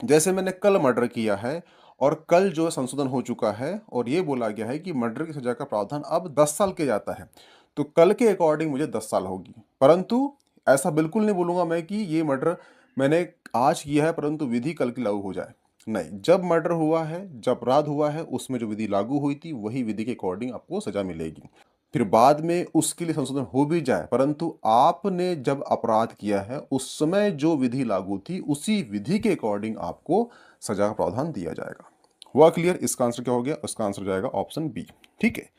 Speaker 1: जैसे मैंने कल मर्डर किया है और कल जो संशोधन हो चुका है और ये बोला गया है कि मर्डर की सजा का प्रावधान अब 10 साल के जाता है, तो कल के अकॉर्डिंग मुझे 10 साल होगी। परंतु ऐसा बिल्कुल नहीं बोलूँगा मैं कि ये मर्डर मैंने आज किया है परंतु विधि कल की लागू हो जाए। नहीं, जब मर्डर हुआ है, जब अपराध हुआ है, उसमें जो विधि लागू हुई थी वही विधि के अकॉर्डिंग आपको सज़ा मिलेगी। फिर बाद में उसके लिए संशोधन हो भी जाए परंतु आपने जब अपराध किया है उस समय जो विधि लागू थी उसी विधि के अकॉर्डिंग आपको सजा का प्रावधान दिया जाएगा। हुआ क्लियर? इसका आंसर क्या हो गया? इसका आंसर हो जाएगा ऑप्शन बी। ठीक है।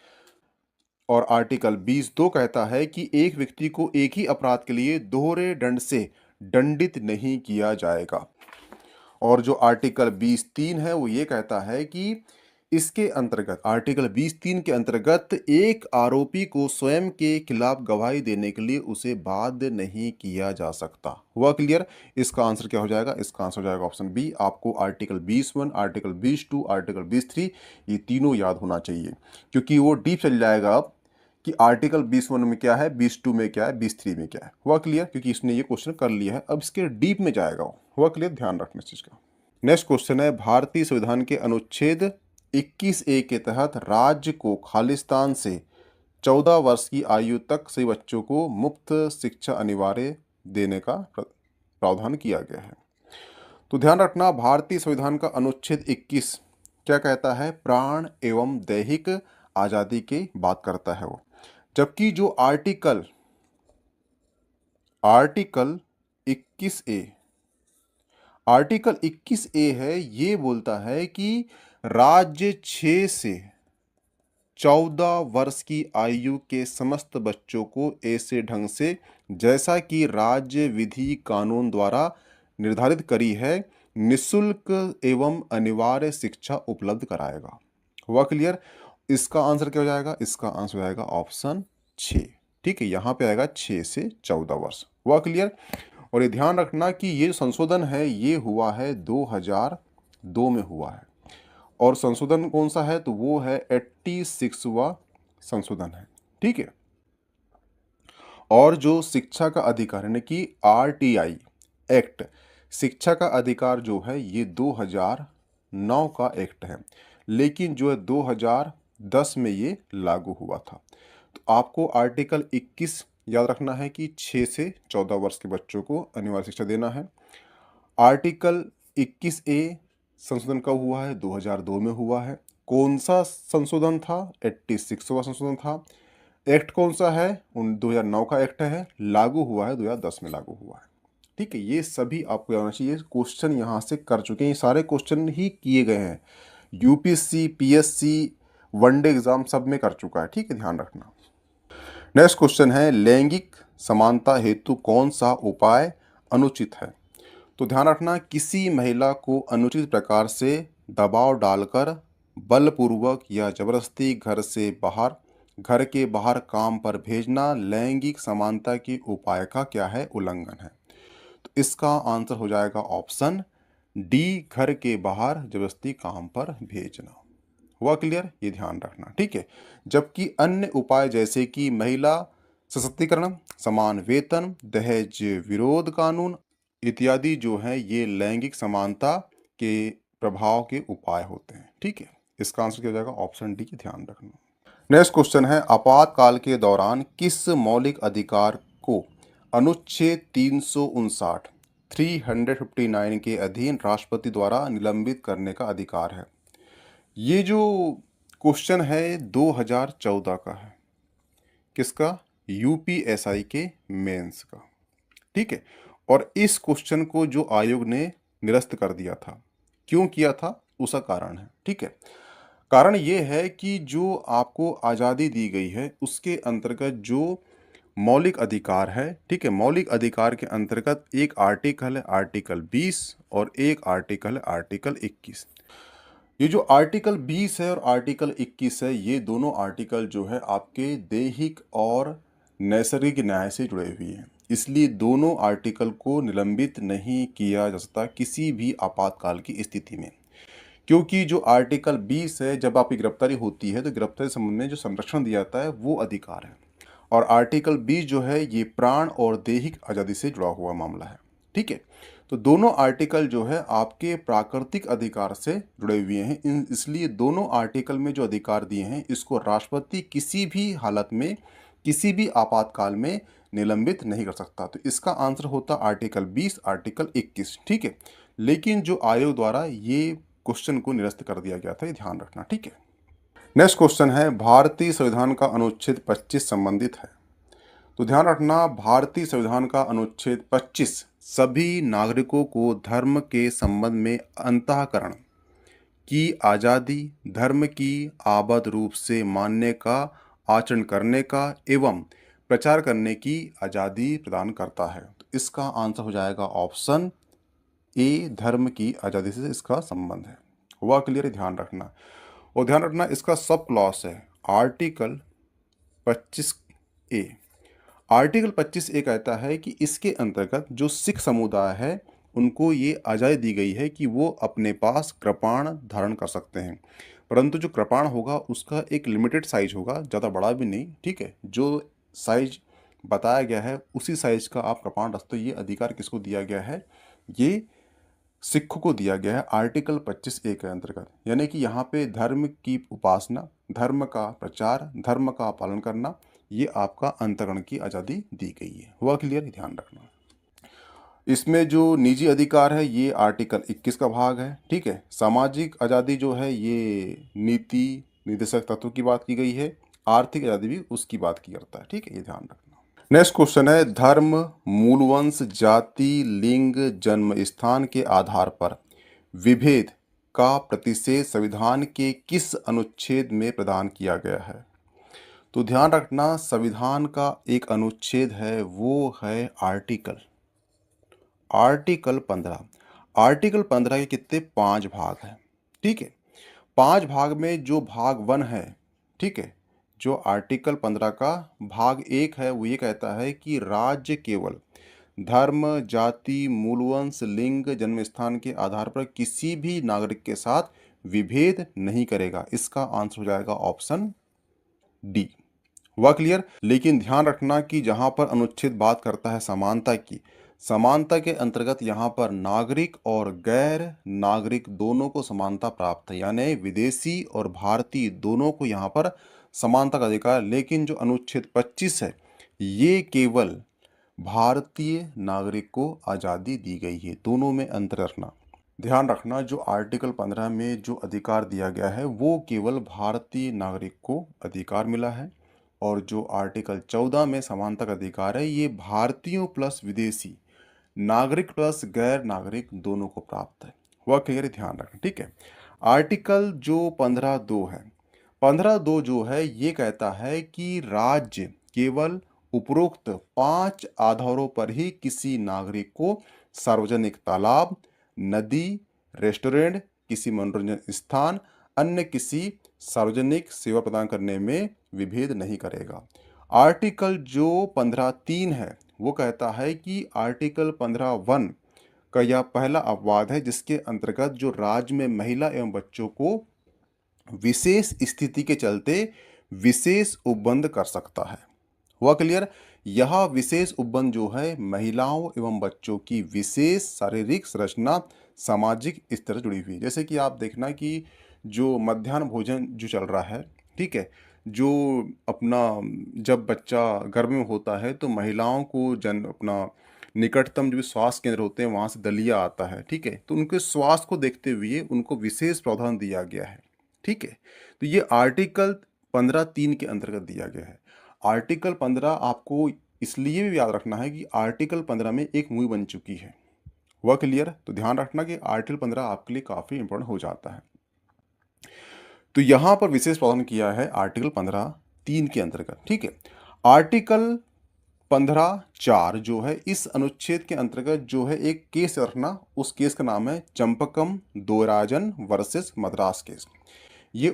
Speaker 1: और आर्टिकल 20(2) कहता है कि एक व्यक्ति को एक ही अपराध के लिए दोहरे दंड से दंडित नहीं किया जाएगा। और जो आर्टिकल 20(3) है वो ये कहता है कि इसके अंतर्गत आर्टिकल 20(3) के अंतर्गत एक आरोपी को स्वयं के खिलाफ गवाही देने के लिए उसे बाध्य नहीं किया जा सकता। हुआ क्लियर? इसका आंसर क्या हो जाएगा? इसका आंसर हो जाएगा ऑप्शन बी। आपको आर्टिकल 21, आर्टिकल 22, आर्टिकल 23 ये तीनों याद होना चाहिए क्योंकि वो डीप चल जाएगा अब कि आर्टिकल 21 में क्या है, 22 में क्या है, 23 में क्या है। हुआ क्लियर? क्योंकि इसने ये क्वेश्चन कर लिया है, अब इसके डीप में जाएगा वो। हुआ क्लियर? ध्यान रखना इस चीज का। नेक्स्ट क्वेश्चन है, भारतीय संविधान के अनुच्छेद 21(a) के तहत राज्य को खालिस्तान से 14 वर्ष की आयु तक सभी बच्चों को मुफ्त शिक्षा अनिवार्य देने का प्रावधान किया गया है। तो ध्यान रखना, भारतीय संविधान का अनुच्छेद 21 क्या कहता है? प्राण एवं दैहिक आजादी की बात करता है वो। जबकि जो आर्टिकल 21(a) है ये बोलता है कि राज्य 6 से 14 वर्ष की आयु के समस्त बच्चों को ऐसे ढंग से जैसा कि राज्य विधि कानून द्वारा निर्धारित करी है निःशुल्क एवं अनिवार्य शिक्षा उपलब्ध कराएगा। हुआ क्लियर? इसका आंसर क्या हो जाएगा? इसका आंसर हो जाएगा ऑप्शन 6। ठीक है, यहाँ पे आएगा 6 से 14 वर्ष। हुआ क्लियर? और ये ध्यान रखना कि ये संशोधन है ये हुआ है 2002 में हुआ है। और संशोधन कौन सा है? तो वो है 86वां संशोधन है। ठीक है। और जो शिक्षा का अधिकार यानी कि RTI एक्ट, शिक्षा का अधिकार जो है ये 2009 का एक्ट है, लेकिन जो है 2010 में ये लागू हुआ था। तो आपको आर्टिकल 21 याद रखना है कि 6 से 14 वर्ष के बच्चों को अनिवार्य शिक्षा देना है। आर्टिकल 21(a) संशोधन कब हुआ है? 2002 में हुआ है। कौन सा संशोधन था? 86वां संशोधन था। एक्ट कौन सा है? 2009 का एक्ट है, लागू हुआ है 2010 में लागू हुआ है। ठीक है, ये सभी आपको याद होना चाहिए। क्वेश्चन यहाँ से कर चुके हैं, ये सारे क्वेश्चन ही किए गए हैं। UPSC, PSC, वनडे एग्जाम सब में कर चुका है। ठीक है, ध्यान रखना। नेक्स्ट क्वेश्चन है, लैंगिक समानता हेतु कौन सा उपाय अनुचित है? तो ध्यान रखना, किसी महिला को अनुचित प्रकार से दबाव डालकर बलपूर्वक या जबरदस्ती घर के बाहर काम पर भेजना लैंगिक समानता के उपाय का क्या है? उल्लंघन है। तो इसका आंसर हो जाएगा ऑप्शन डी, घर के बाहर जबरदस्ती काम पर भेजना। हुआ क्लियर? ये ध्यान रखना। ठीक है। जबकि अन्य उपाय जैसे कि महिला सशक्तिकरण, समान वेतन, दहेज विरोध कानून इत्यादि जो है ये लैंगिक समानता के प्रभाव के उपाय होते हैं। ठीक है, इसका आंसर क्या हो जाएगा? ऑप्शन डी, ध्यान रखना। नेक्स्ट क्वेश्चन है, आपातकाल के दौरान किस मौलिक अधिकार को अनुच्छेद 359 के अधीन राष्ट्रपति द्वारा निलंबित करने का अधिकार है? ये जो क्वेश्चन है 2014 का है। किसका? UPSI के मेंस का। ठीक है। और इस क्वेश्चन को जो आयोग ने निरस्त कर दिया था, क्यों किया था उसका कारण है। ठीक है, कारण ये है कि जो आपको आज़ादी दी गई है उसके अंतर्गत जो मौलिक अधिकार है, ठीक है, मौलिक अधिकार के अंतर्गत एक आर्टिकल है आर्टिकल 20 और एक आर्टिकल है आर्टिकल 21। ये जो आर्टिकल 20 है और आर्टिकल 21 है ये दोनों आर्टिकल जो है आपके दैहिक और नैसर्गिक न्याय से जुड़े हुए हैं, इसलिए दोनों आर्टिकल को निलंबित नहीं किया जा सकता किसी भी आपातकाल की स्थिति में। क्योंकि जो आर्टिकल 20 है, जब आपकी गिरफ्तारी होती है तो गिरफ्तारी संबंध में जो संरक्षण दिया जाता है वो अधिकार है, और आर्टिकल 20 जो है ये प्राण और दैहिक आज़ादी से जुड़ा हुआ मामला है। ठीक है, तो दोनों आर्टिकल जो है आपके प्राकृतिक अधिकार से जुड़े हुए हैं, इसलिए दोनों आर्टिकल में जो अधिकार दिए हैं इसको राष्ट्रपति किसी भी हालत में किसी भी आपातकाल में निलंबित नहीं कर सकता। तो इसका आंसर होता आर्टिकल 20, आर्टिकल 21। ठीक है, लेकिन जो आयोग द्वारा ये क्वेश्चन को निरस्त कर दिया गया था, ये ध्यान रखना। ठीक है, नेक्स्ट क्वेश्चन है भारतीय संविधान का अनुच्छेद 25 संबंधित है। तो ध्यान रखना, भारतीय संविधान का अनुच्छेद 25 सभी नागरिकों को धर्म के संबंध में अंतःकरण की आज़ादी, धर्म की आबद्ध रूप से मानने का, आचरण करने का एवं प्रचार करने की आज़ादी प्रदान करता है। तो इसका आंसर हो जाएगा ऑप्शन ए, धर्म की आज़ादी से इसका संबंध है। हुआ क्लियर? ध्यान रखना, और ध्यान रखना इसका सब क्लॉज है आर्टिकल 25A। आर्टिकल 25A कहता है कि इसके अंतर्गत जो सिख समुदाय है उनको ये आज़ादी दी गई है कि वो अपने पास कृपाण धारण कर सकते हैं, परंतु जो कृपाण होगा उसका एक लिमिटेड साइज होगा, ज़्यादा बड़ा भी नहीं। ठीक है, जो साइज बताया गया है उसी साइज का आप कृपाण रख सकते हो। ये अधिकार किसको दिया गया है? ये सिखों को दिया गया है आर्टिकल 25A के अंतर्गत। यानी कि यहाँ पे धर्म की उपासना, धर्म का प्रचार, धर्म का पालन करना, ये आपका अंतःकरण की आज़ादी दी गई है। हुआ क्लियर? ध्यान रखना। इसमें जो निजी अधिकार है ये आर्टिकल 21 का भाग है। ठीक है, सामाजिक आज़ादी जो है ये नीति निर्देशक तत्व की बात की गई है, आर्थिक आज़ादी भी उसकी बात की करता है। ठीक है, ये ध्यान रखना। नेक्स्ट क्वेश्चन है धर्म, मूलवंश, जाति, लिंग, जन्म स्थान के आधार पर विभेद का प्रतिषेध संविधान के किस अनुच्छेद में प्रदान किया गया है? तो ध्यान रखना, संविधान का एक अनुच्छेद है, वो है आर्टिकल 15। आर्टिकल 15 के कितने? 5 भाग हैं। ठीक है, 5 भाग में जो भाग 1 है, ठीक है, जो आर्टिकल 15 का भाग 1 है वो ये कहता है कि राज्य केवल धर्म, जाति, मूलवंश, लिंग, जन्मस्थान के आधार पर किसी भी नागरिक के साथ विभेद नहीं करेगा। इसका आंसर हो जाएगा ऑप्शन डी। हुआ क्लियर? लेकिन ध्यान रखना कि जहां पर अनुच्छेद बात करता है समानता की, समानता के अंतर्गत यहाँ पर नागरिक और गैर नागरिक दोनों को समानता प्राप्त है, यानी विदेशी और भारतीय दोनों को यहाँ पर समानता का अधिकार। लेकिन जो अनुच्छेद 25 है ये केवल भारतीय नागरिक को आज़ादी दी गई है। दोनों में अंतर रखना। ध्यान रखना, जो आर्टिकल 15 में जो अधिकार दिया गया है वो केवल भारतीय नागरिक को अधिकार मिला है, और जो आर्टिकल 14 में समानता का अधिकार है ये भारतीयों प्लस विदेशी, नागरिक प्लस गैर नागरिक दोनों को प्राप्त है। वह क्लियर? ध्यान रखें। ठीक है, आर्टिकल जो 15(2) है, 15(2) जो है ये कहता है कि राज्य केवल उपरोक्त 5 आधारों पर ही किसी नागरिक को सार्वजनिक तालाब, नदी, रेस्टोरेंट, किसी मनोरंजन स्थान, अन्य किसी सार्वजनिक सेवा प्रदान करने में विभेद नहीं करेगा। आर्टिकल जो 15(3) है वो कहता है कि आर्टिकल 15(1) का यह पहला अपवाद है जिसके अंतर्गत जो राज्य में महिला एवं बच्चों को विशेष स्थिति के चलते विशेष उपबंध कर सकता है। हुआ क्लियर? यह विशेष उपबंध जो है महिलाओं एवं बच्चों की विशेष शारीरिक संरचना सामाजिक स्तर से जुड़ी हुई है। जैसे कि आप देखना कि जो मध्याह्न भोजन जो चल रहा है, ठीक है, जो अपना जब बच्चा गर्भ में होता है तो महिलाओं को अपना निकटतम जो स्वास्थ्य केंद्र होते हैं वहाँ से दलिया आता है। ठीक है, तो उनके स्वास्थ्य को देखते हुए उनको विशेष प्रावधान दिया गया है। ठीक है, तो ये आर्टिकल 15(3) के अंतर्गत दिया गया है। आर्टिकल 15 आपको इसलिए भी याद रखना है कि आर्टिकल 15 में एक मूवी बन चुकी है। हुआ क्लियर? तो ध्यान रखना कि आर्टिकल 15 आपके लिए काफ़ी इंपॉर्टेंट हो जाता है। तो यहाँ पर विशेष प्रावधान किया है आर्टिकल 15(3) के अंतर्गत। ठीक है, आर्टिकल 15(4) जो है इस अनुच्छेद के अंतर्गत जो है एक केस रखना, उस केस का नाम है चंपकम दोराजन वर्सेस मद्रास केस। ये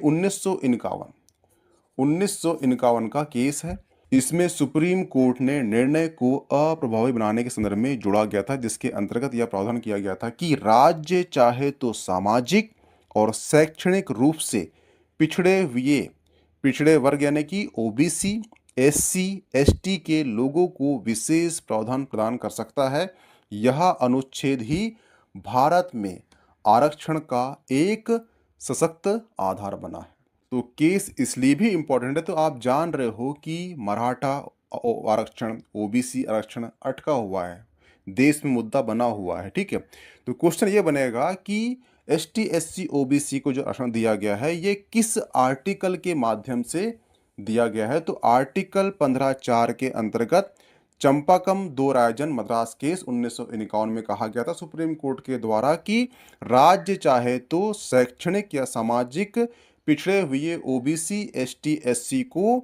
Speaker 1: 1951 का केस है। इसमें सुप्रीम कोर्ट ने निर्णय को अप्रभावी बनाने के संदर्भ में जोड़ा गया था, जिसके अंतर्गत यह प्रावधान किया गया था कि राज्य चाहे तो सामाजिक और शैक्षणिक रूप से पिछड़े वर्ग यानी कि ओबीसी, एससी, एसटी के लोगों को विशेष प्रावधान प्रदान कर सकता है। यह अनुच्छेद ही भारत में आरक्षण का एक सशक्त आधार बना है। तो केस इसलिए भी इम्पोर्टेंट है, तो आप जान रहे हो कि मराठा आरक्षण, ओबीसी आरक्षण अटका हुआ है, देश में मुद्दा बना हुआ है, ठीक है। तो क्वेश्चन ये बनेगा कि एसटी एससी ओबीसी को जो आरक्षण दिया गया है ये किस आर्टिकल के माध्यम से दिया गया है। तो आर्टिकल 15(4) के अंतर्गत चंपाकम दो रायजन मद्रास केस 1951 में कहा गया था सुप्रीम कोर्ट के द्वारा कि राज्य चाहे तो शैक्षणिक या सामाजिक पिछड़े हुए ओबीसी एसटी एससी को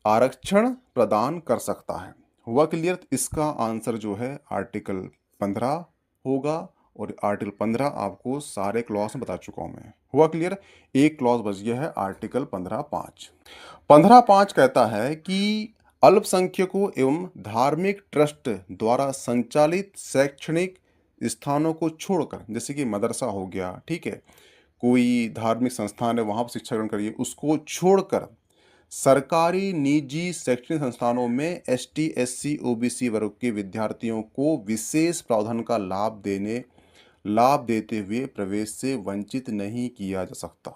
Speaker 1: आरक्षण प्रदान कर सकता है। हुआ क्लियर? इसका आंसर जो है आर्टिकल 15 होगा, और आर्टिकल 15 आपको सारे क्लॉज में बता चुका हूं मैं। हुआ क्लियर? एक क्लॉज बच गया है आर्टिकल 15(5). 15(5) कहता है कि अल्पसंख्यकों एवं धार्मिक ट्रस्ट द्वारा संचालित शैक्षणिक स्थानों को छोड़कर, जैसे कि मदरसा हो गया, ठीक है, कोई धार्मिक संस्थान है वहां पर शिक्षा ग्रहण करिए, उसको छोड़कर सरकारी निजी शैक्षणिक संस्थानों में एसटी एससी ओबीसी वर्ग के विद्यार्थियों को विशेष प्रावधान का लाभ देते हुए प्रवेश से वंचित नहीं किया जा सकता।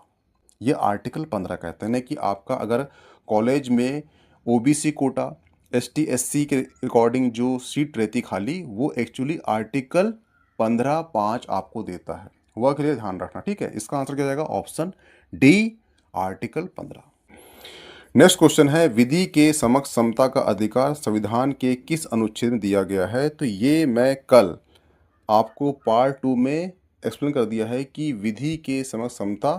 Speaker 1: ये आर्टिकल 15 कहते हैं कि आपका अगर कॉलेज में ओबीसी कोटा एसटी एससी के अकॉर्डिंग जो सीट रहती खाली, वो एक्चुअली आर्टिकल 15(5) आपको देता है। वह के लिए ध्यान रखना, ठीक है। इसका आंसर क्या जाएगा? Option D, article 15। Next question है, विधि के समक्ष समता का अधिकार संविधान के किस अनुच्छेद में दिया गया है। तो ये मैं कल आपको पार्ट 2 में एक्सप्लेन कर दिया है कि विधि के समक्ष समता,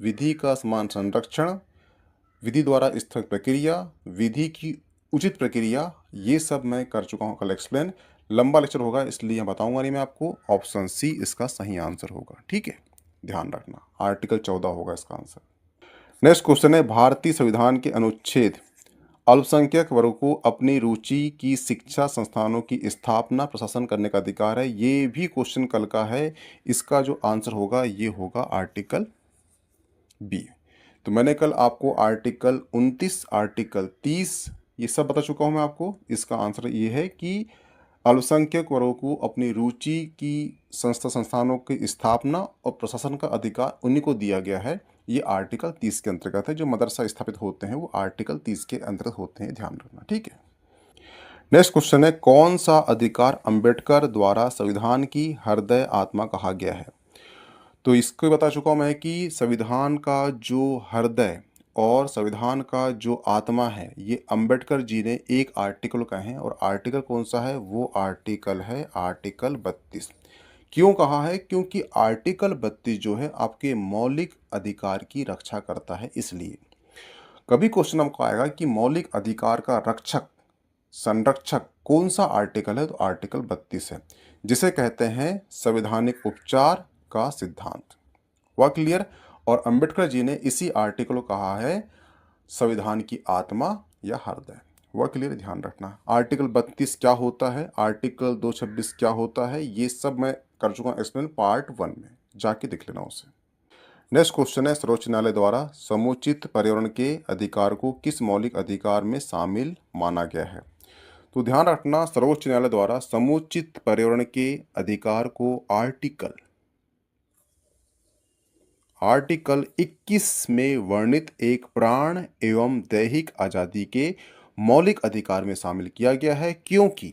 Speaker 1: विधि का समान संरक्षण, विधि द्वारा स्थगित प्रक्रिया, विधि की उचित प्रक्रिया, ये सब मैं कर चुका हूँ कल एक्सप्लेन। लंबा लेक्चर होगा इसलिए बताऊंगा नहीं मैं आपको। ऑप्शन सी इसका सही आंसर होगा, ठीक है, ध्यान रखना। आर्टिकल 14 होगा इसका आंसर। नेक्स्ट क्वेश्चन है, भारतीय संविधान के अनुच्छेद अल्पसंख्यक वर्ग को अपनी रुचि की शिक्षा संस्थानों की स्थापना प्रशासन करने का अधिकार है। ये भी क्वेश्चन कल का है। इसका जो आंसर होगा ये होगा आर्टिकल बी। तो मैंने कल आपको आर्टिकल 29, आर्टिकल 30 ये सब बता चुका हूं मैं आपको। इसका आंसर ये है कि अल्पसंख्यक वर्गों को अपनी रुचि की संस्थानों की स्थापना और प्रशासन का अधिकार उन्हीं को दिया गया है। ये आर्टिकल 30 के अंतर्गत है। जो मदरसा स्थापित होते हैं वो आर्टिकल 30 के अंतर्गत होते हैं, ध्यान रखना, ठीक है। नेक्स्ट क्वेश्चन है, कौन सा अधिकार अंबेडकर द्वारा संविधान की हृदय आत्मा कहा गया है। तो इसको बता चुका हूं मैं कि संविधान का जो हृदय और संविधान का जो आत्मा है ये अंबेडकर जी ने एक आर्टिकल कहे हैं, और आर्टिकल कौन सा है? वो आर्टिकल है आर्टिकल 32। क्यों कहा है? क्योंकि आर्टिकल 32 जो है आपके मौलिक अधिकार की रक्षा करता है। इसलिए कभी क्वेश्चन हमको आएगा कि मौलिक अधिकार का रक्षक संरक्षक कौन सा आर्टिकल है, तो आर्टिकल 32 है, जिसे कहते हैं संवैधानिक उपचार का सिद्धांत। वह क्लियर? और अंबेडकर जी ने इसी आर्टिकल को कहा है संविधान की आत्मा या हृदय। वह क्लियर, ध्यान रखना। आर्टिकल 32 क्या होता है, आर्टिकल 226 क्या होता है, ये सब मैं कर चुका हूँ एक्सप्लेन पार्ट 1 में, जाके देख लेना उसे। नेक्स्ट क्वेश्चन है, सर्वोच्च न्यायालय द्वारा समुचित पर्यावरण के अधिकार को किस मौलिक अधिकार में शामिल माना गया है। तो ध्यान रखना, सर्वोच्च न्यायालय द्वारा समुचित पर्यावरण के अधिकार को आर्टिकल 21 में वर्णित एक प्राण एवं दैहिक आजादी के मौलिक अधिकार में शामिल किया गया है, क्योंकि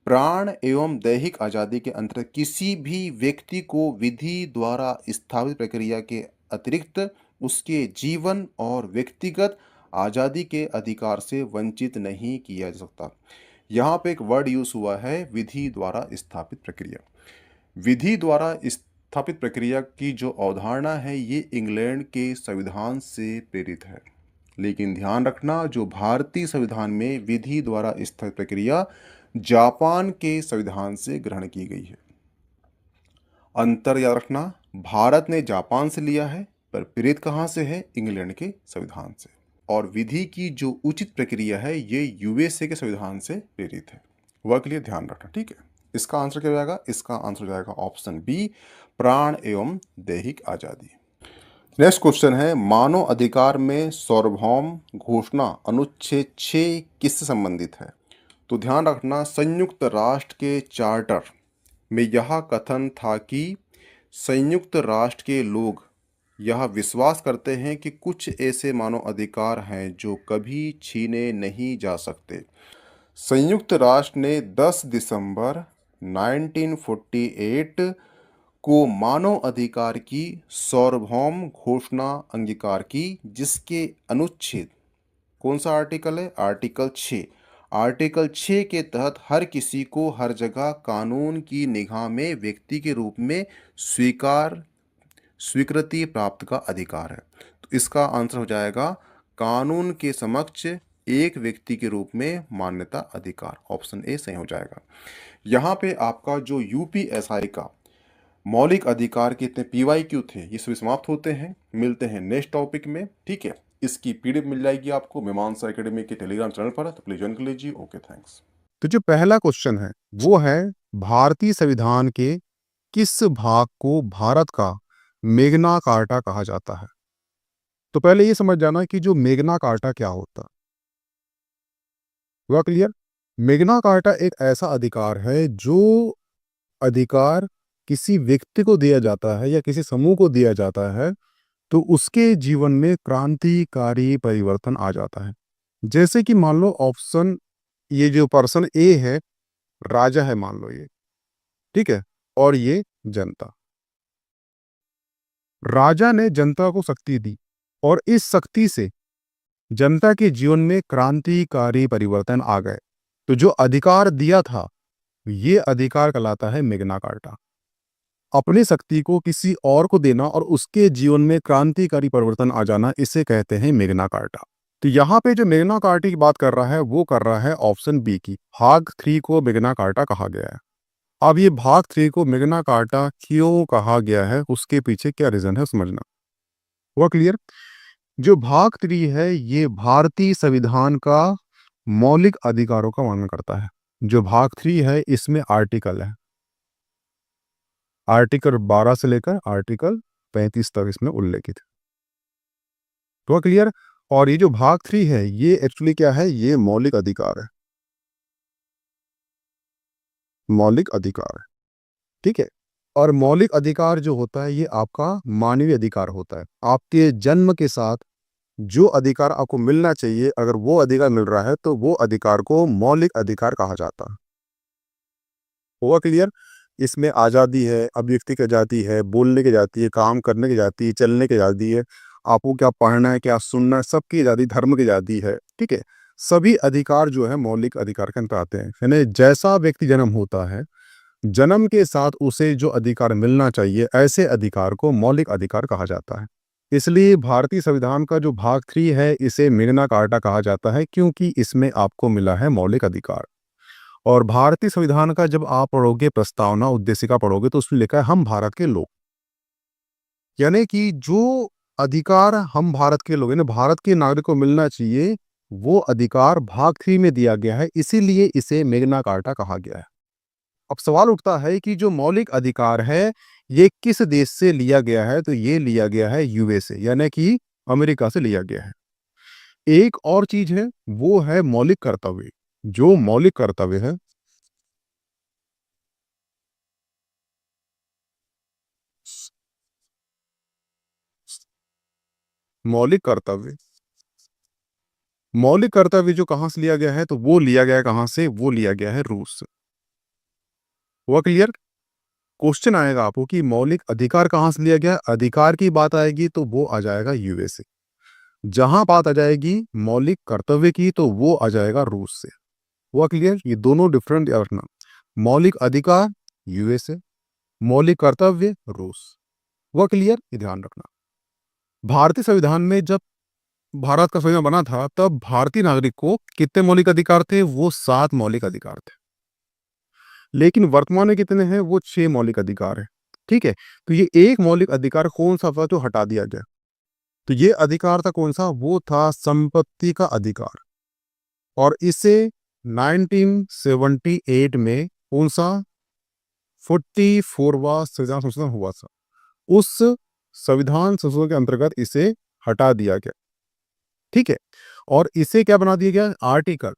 Speaker 1: प्राण एवं दैहिक आजादी के अंतर्गत किसी भी व्यक्ति को विधि द्वारा स्थापित प्रक्रिया के अतिरिक्त उसके जीवन और व्यक्तिगत आजादी के अधिकार से वंचित नहीं किया जा सकता। यहाँ पे एक वर्ड यूज हुआ है, विधि द्वारा स्थापित प्रक्रिया। विधि द्वारा स्थापित प्रक्रिया की जो अवधारणा है ये इंग्लैंड के संविधान से प्रेरित है, लेकिन ध्यान रखना जो भारतीय संविधान में विधि द्वारा स्थापित प्रक्रिया जापान के संविधान से ग्रहण की गई है। अंतर याद रखना, भारत ने जापान से लिया है पर प्रेरित कहाँ से है? इंग्लैंड के संविधान से। और विधि की जो उचित प्रक्रिया है ये यूएसए के संविधान से प्रेरित है। वह के लिए ध्यान रखना, ठीक है। इसका आंसर क्या जाएगा? इसका आंसर जाएगा ऑप्शन बी, प्राण एवं दैहिक आजादी। नेक्स्ट क्वेश्चन है, मानव अधिकार में सार्वभौम घोषणा अनुच्छेद 6 किससे संबंधित है। तो ध्यान रखना, संयुक्त राष्ट्र के चार्टर में यह कथन था कि संयुक्त राष्ट्र के लोग यह विश्वास करते हैं कि कुछ ऐसे मानव अधिकार हैं जो कभी छीने नहीं जा सकते। संयुक्त राष्ट्र ने 10 दिसंबर 1948 को मानव अधिकार की सार्वभौम घोषणा अंगीकार की, जिसके अनुच्छेद, कौन सा आर्टिकल है, आर्टिकल 6, आर्टिकल 6 के तहत हर किसी को हर जगह कानून की निगाह में व्यक्ति के रूप में स्वीकृति प्राप्त का अधिकार है। तो इसका आंसर हो जाएगा कानून के समक्ष एक व्यक्ति के रूप में मान्यता अधिकार, ऑप्शन ए सही हो जाएगा। यहाँ पे आपका जो यूपीएसआई का मौलिक अधिकार के इतने पीवाईक्यू थे ये सभी समाप्त होते हैं। मिलते हैं नेक्स्ट टॉपिक में, ठीक है। इसकी पीडीएफ मिल जाएगी आपको मीमांसा एकेडमी के टेलीग्राम चैनल पर, तो प्लीज ज्वाइन कर लीजिए। Okay, thanks.
Speaker 2: तो जो पहला क्वेश्चन है वो है भारतीय संविधान के किस भाग को भारत का मेग्ना कार्टा कहा जाता है। तो पहले ये समझ जाना कि जो मेग्ना कार्टा क्या होता है। हुआ क्लियर? मेग्ना कार्टा एक ऐसा अधिकार है जो अधिकार किसी व्यक्ति को दिया जाता है या किसी समूह को दिया जाता है तो उसके जीवन में क्रांतिकारी परिवर्तन आ जाता है। जैसे कि मान लो ऑप्शन, ये जो पर्सन ए है राजा है मान लो ये, ठीक है, और ये जनता। राजा ने जनता को शक्ति दी और इस शक्ति से जनता के जीवन में क्रांतिकारी परिवर्तन आ गए। तो जो अधिकार दिया था ये अधिकार कहलाता है मेग्ना कार्टा। अपनी शक्ति को किसी और को देना और उसके जीवन में क्रांतिकारी परिवर्तन आ जाना, इसे कहते हैं मेग्ना कार्टा। तो यहाँ पे जो मेग्ना कार्टा की बात कर रहा है वो कर रहा है ऑप्शन बी की, भाग 3 को मेग्ना कार्टा कहा गया है। अब ये भाग 3 को मेग्ना कार्टा क्यों कहा गया है, उसके पीछे क्या रीजन है समझना। हुआ क्लियर? जो भाग 3 है ये भारतीय संविधान का मौलिक अधिकारों का वर्णन करता है। जो भाग 3 है इसमें आर्टिकल है, आर्टिकल 12 से लेकर आर्टिकल 35 तक इसमें उल्लेखित है। तो क्लियर? और ये जो भाग 3 है ये एक्चुअली क्या है, ये मौलिक अधिकार है, मौलिक अधिकार, ठीक है। और मौलिक अधिकार जो होता है ये आपका मानवीय अधिकार होता है। आपके जन्म के साथ जो अधिकार आपको मिलना चाहिए, अगर वो अधिकार मिल रहा है तो वो अधिकार को मौलिक अधिकार कहा जाता है। हुआ क्लियर? इसमें आज़ादी है, अभिव्यक्ति की आज़ादी है, बोलने की आज़ादी है, काम करने की आज़ादी है, चलने की आज़ादी है, आपको क्या पढ़ना है क्या सुनना है सबकी आज़ादी, धर्म की आज़ादी है, ठीक है। सभी अधिकार जो है मौलिक अधिकार के अंतर्गत आते हैं। यानी जैसा व्यक्ति जन्म होता है, जन्म के साथ उसे जो अधिकार मिलना चाहिए ऐसे अधिकार को मौलिक अधिकार कहा जाता है। इसलिए भारतीय संविधान का जो भाग 3 है इसे मेग्ना कार्टा कहा जाता है, क्योंकि इसमें आपको मिला है मौलिक अधिकार। और भारतीय संविधान का जब आप पढ़ोगे, प्रस्तावना उद्देशिका पढ़ोगे, तो उसमें लिखा है हम भारत के लोग। यानी कि जो अधिकार हम भारत के लोग, यानी भारत के नागरिक को मिलना चाहिए, वो अधिकार भाग 3 में दिया गया है, इसीलिए इसे मेग्ना कार्टा कहा गया है। अब सवाल उठता है कि जो मौलिक अधिकार है ये किस देश से लिया गया है, तो ये लिया गया है यूएसए, यानी कि अमेरिका से लिया गया है। एक और चीज है वो है मौलिक कर्तव्य। जो मौलिक कर्तव्य है, मौलिक कर्तव्य, मौलिक कर्तव्य जो कहां से लिया गया है, तो वो लिया गया है कहां से, वो लिया गया है रूस से। हुआ क्लियर? क्वेश्चन आएगा आपको कि मौलिक अधिकार कहां से लिया गया, अधिकार की बात आएगी तो वो आ जाएगा यूएसए। जहां बात आ जाएगी मौलिक कर्तव्य की तो वो आ जाएगा रूस से। हुआ क्लियर? ये दोनों डिफरेंट याद रखना, मौलिक अधिकार यूएसए, मौलिक कर्तव्य रूस। हुआ क्लियर? ये ध्यान रखना। भारतीय संविधान में जब भारत का संविधान बना था तब भारतीय नागरिक को कितने मौलिक अधिकार थे, वो 7 मौलिक अधिकार थे। लेकिन वर्तमान में कितने हैं, वो 6 मौलिक अधिकार है, ठीक है। तो ये एक मौलिक अधिकार कौन सा था जो हटा दिया गया, तो ये अधिकार था कौन सा, वो था संपत्ति का अधिकार। और इसे 1978 में कौन सा 44वां संविधान संशोधन हुआ था, उस संविधान संशोधन के अंतर्गत इसे हटा दिया गया, ठीक है। और इसे क्या बना दिया गया, आर्टिकल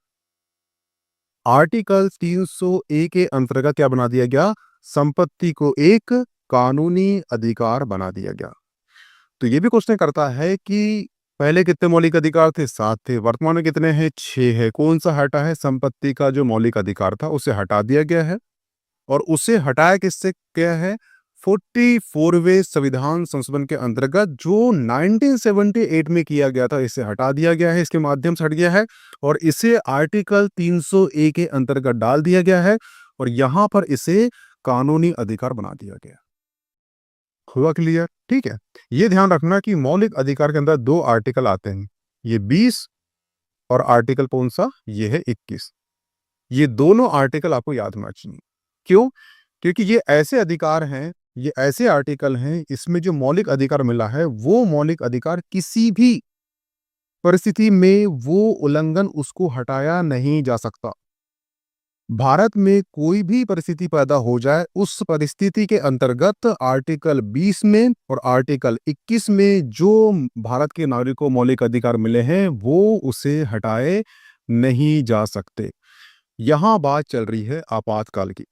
Speaker 2: आर्टिकल 300A के अंतर्गत क्या बना दिया गया, संपत्ति को एक कानूनी अधिकार बना दिया गया। तो ये भी क्वेश्चन करता है कि पहले कितने मौलिक अधिकार थे? 7 थे। वर्तमान में कितने हैं? 6 है। कौन सा हटा है? संपत्ति का जो मौलिक अधिकार था उसे हटा दिया गया है। और उसे हटाया किससे गया है? 44वें संविधान संशोधन के अंतर्गत जो 1978 में किया गया था, इसे हटा दिया गया है, इसके माध्यम से हट गया है और इसे आर्टिकल 300 ए के अंतर्गत डाल दिया गया है और यहां पर इसे कानूनी अधिकार बना दिया गया। हुआ क्लियर? ठीक है। ये ध्यान रखना कि मौलिक अधिकार के अंदर 2 आर्टिकल आते हैं, ये 20 और आर्टिकल कौन सा? ये है 21। ये दोनों आर्टिकल आपको याद होना चाहिए। क्यों? क्योंकि ये ऐसे अधिकार हैं, ये ऐसे आर्टिकल हैं, इसमें जो मौलिक अधिकार मिला है, वो मौलिक अधिकार किसी भी परिस्थिति में वो उल्लंघन उसको हटाया नहीं जा सकता। भारत में कोई भी परिस्थिति पैदा हो जाए, उस परिस्थिति के अंतर्गत आर्टिकल 20 में और आर्टिकल 21 में जो भारत के नागरिकों को मौलिक अधिकार मिले हैं, वो उसे हटाए नहीं जा सकते। यहां बात चल रही है आपातकाल की।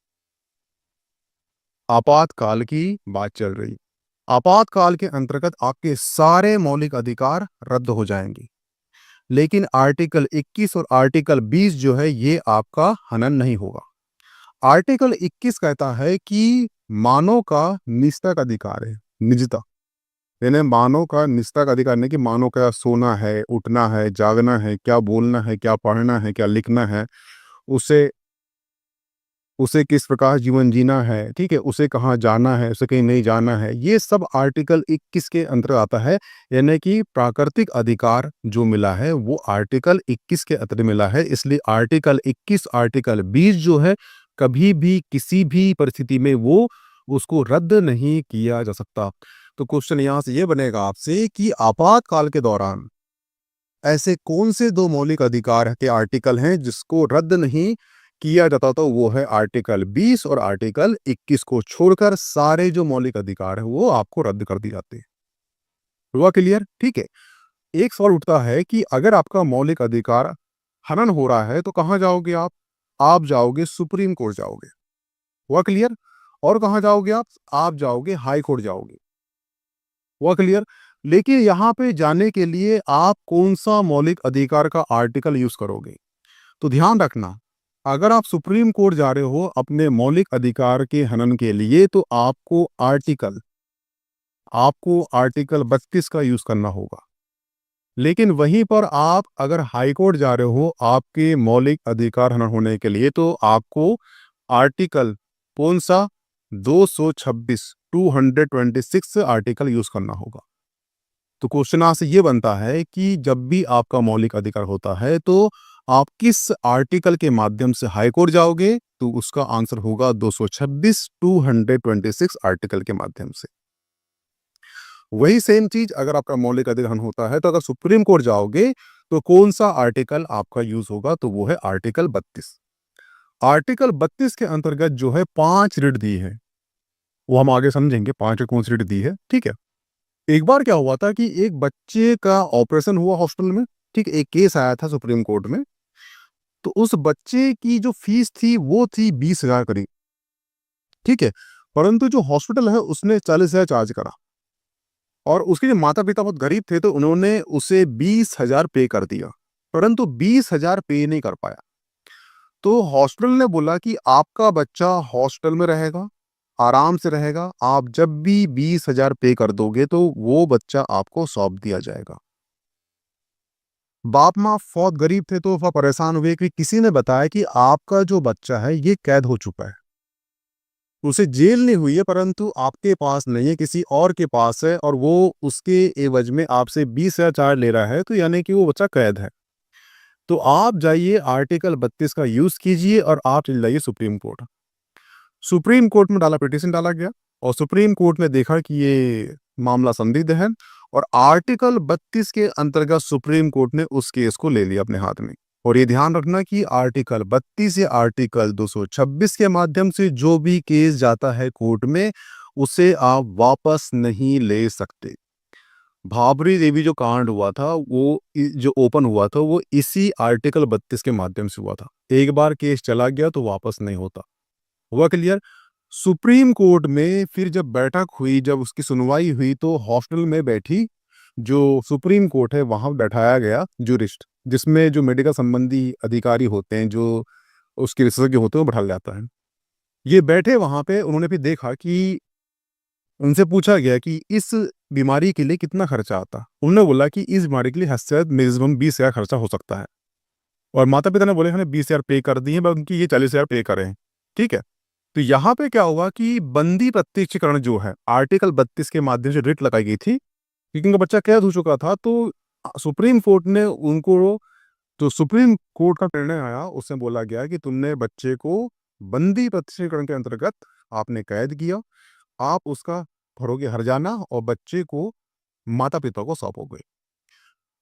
Speaker 2: आपातकाल की बात चल रही। आपातकाल के अंतर्गत आपके सारे मौलिक अधिकार रद्द हो जाएंगे, लेकिन आर्टिकल 21 और आर्टिकल 20 जो है ये आपका हनन नहीं होगा। आर्टिकल 21 कहता है कि मानव का निजता का अधिकार है, निजता यानी मानव का निजता का अधिकार नहीं कि मानव का सोना है, उठना है, जागना है, क्या बोलना है, क्या पढ़ना है, क्या लिखना है, उसे उसे किस प्रकार जीवन जीना है, ठीक है, उसे कहाँ जाना है, उसे कहीं नहीं जाना है, ये सब आर्टिकल 21 के अंतर्गत आता है। यानी कि प्राकृतिक अधिकार जो मिला है वो आर्टिकल 21 के अंतर्गत मिला है। इसलिए आर्टिकल 21 आर्टिकल 20 जो है कभी भी किसी भी परिस्थिति में वो उसको रद्द नहीं किया जा सकता। तो क्वेश्चन यहाँ से ये बनेगा आपसे कि आपातकाल के दौरान ऐसे कौन से 2 मौलिक अधिकार के आर्टिकल हैं जिसको रद्द नहीं किया जाता? तो वो है आर्टिकल 20 और आर्टिकल 21 को छोड़कर सारे जो मौलिक अधिकार है वो आपको रद्द कर दिए जाते हैं। हुआ क्लियर? ठीक है। एक सवाल उठता है कि अगर आपका मौलिक अधिकार हनन हो रहा है तो कहां जाओगे आप जाओगे सुप्रीम कोर्ट जाओगे। हुआ क्लियर? और कहां जाओगे आप जाओगे हाई कोर्ट जाओगे। हुआ क्लियर? लेकिन यहां पे जाने के लिए आप कौन सा मौलिक अधिकार का आर्टिकल यूज करोगे? तो ध्यान रखना, अगर आप सुप्रीम कोर्ट जा रहे हो अपने मौलिक अधिकार के हनन के लिए तो आपको आर्टिकल 32 का यूज करना होगा। लेकिन वहीं पर आप अगर हाई कोर्ट जा रहे हो आपके मौलिक अधिकार हनन होने के लिए तो आपको आर्टिकल कौन सा? 226 226 आर्टिकल यूज करना होगा। तो क्वेश्चन यहाँ से ये बनता है कि जब भी आपका मौलिक अधिकार होता है तो आप किस आर्टिकल के माध्यम से हाई कोर्ट जाओगे? तो उसका आंसर होगा 226 226 आर्टिकल के माध्यम से। वही सेम चीज अगर आपका मौलिक अधिकार होता है तो अगर सुप्रीम कोर्ट जाओगे तो कौन सा आर्टिकल आपका यूज होगा? तो वो है आर्टिकल 32। आर्टिकल 32 के अंतर्गत जो है 5 रिट दी है, वो हम आगे समझेंगे 5 कौन सी रिट दी है। ठीक है। एक बार क्या हुआ था कि एक बच्चे का ऑपरेशन हुआ हॉस्पिटल में। ठीक, एक केस आया था सुप्रीम कोर्ट में। तो उस बच्चे की जो फीस थी वो थी 20,000 करीब। ठीक है। परंतु जो हॉस्पिटल है उसने 40,000 चार्ज करा और उसके जो माता पिता बहुत गरीब थे तो उन्होंने उसे 20,000 पे कर दिया, परंतु 20,000 पे नहीं कर पाया। तो हॉस्पिटल ने बोला कि आपका बच्चा हॉस्टल में रहेगा, आराम से रहेगा, आप जब भी 20,000 पे कर दोगे तो वो बच्चा आपको सौंप दिया जाएगा। बाप माँ बहुत गरीब थे तो वह परेशान हुए कि किसी ने बताया कि आपका जो बच्चा है ये कैद हो चुका है, उसे जेल नहीं हुई है परंतु आपके पास नहीं है, किसी और के पास है और वो उसके एवज में आपसे 20,000 चार्ज ले रहा है, तो यानी कि वो बच्चा कैद है। तो आप जाइए आर्टिकल 32 का यूज कीजिए और आप चले जाइए सुप्रीम कोर्ट। सुप्रीम कोर्ट में पिटीशन डाला गया और सुप्रीम कोर्ट ने देखा कि ये मामला संदिग्ध है और आर्टिकल 32 के अंतर्गत सुप्रीम कोर्ट ने उस केस को ले लिया अपने हाथ में। और ये ध्यान रखना कि आर्टिकल 32 या आर्टिकल 226 के माध्यम से जो भी केस जाता है कोर्ट में उसे आप वापस नहीं ले सकते। भाबरी देवी जो कांड हुआ था वो जो ओपन हुआ था वो इसी आर्टिकल 32 के माध्यम से हुआ था। एक बार केस चला गया तो वापस नहीं होता। हुआ क्लियर? सुप्रीम कोर्ट में फिर जब बैठक हुई, जब उसकी सुनवाई हुई, तो हॉस्टल में बैठी जो सुप्रीम कोर्ट है वहां बैठाया गया जूरिस्ट, जिसमें जो मेडिकल संबंधी अधिकारी होते हैं, जो उसके विशेषज्ञ होते हैं, वो बैठा जाता है। ये बैठे वहां पे, उन्होंने भी देखा कि उनसे पूछा गया कि इस बीमारी के लिए कितना खर्चा आता। उन्होंने बोला कि इस बीमारी के लिए हद से मैक्सिमम 20,000 खर्चा हो सकता है। और माता पिता ने बोले हमने 20,000 पे कर दिए, बस उनकी ये 40,000 पे करें। ठीक है। तो यहाँ पे क्या हुआ कि बंदी प्रत्यक्षीकरण जो है, आर्टिकल 32 के माध्यम से रिट लगाई गई थी, क्योंकि उनका बच्चा कैद हो चुका था। तो सुप्रीम कोर्ट ने उनको, तो सुप्रीम कोर्ट का निर्णय आया, उसमें बोला गया कि तुमने बच्चे को बंदी प्रत्यक्षीकरण के अंतर्गत आपने कैद किया, आप उसका भरोगे हर्जाना और बच्चे को माता पिता को सौंपोगे।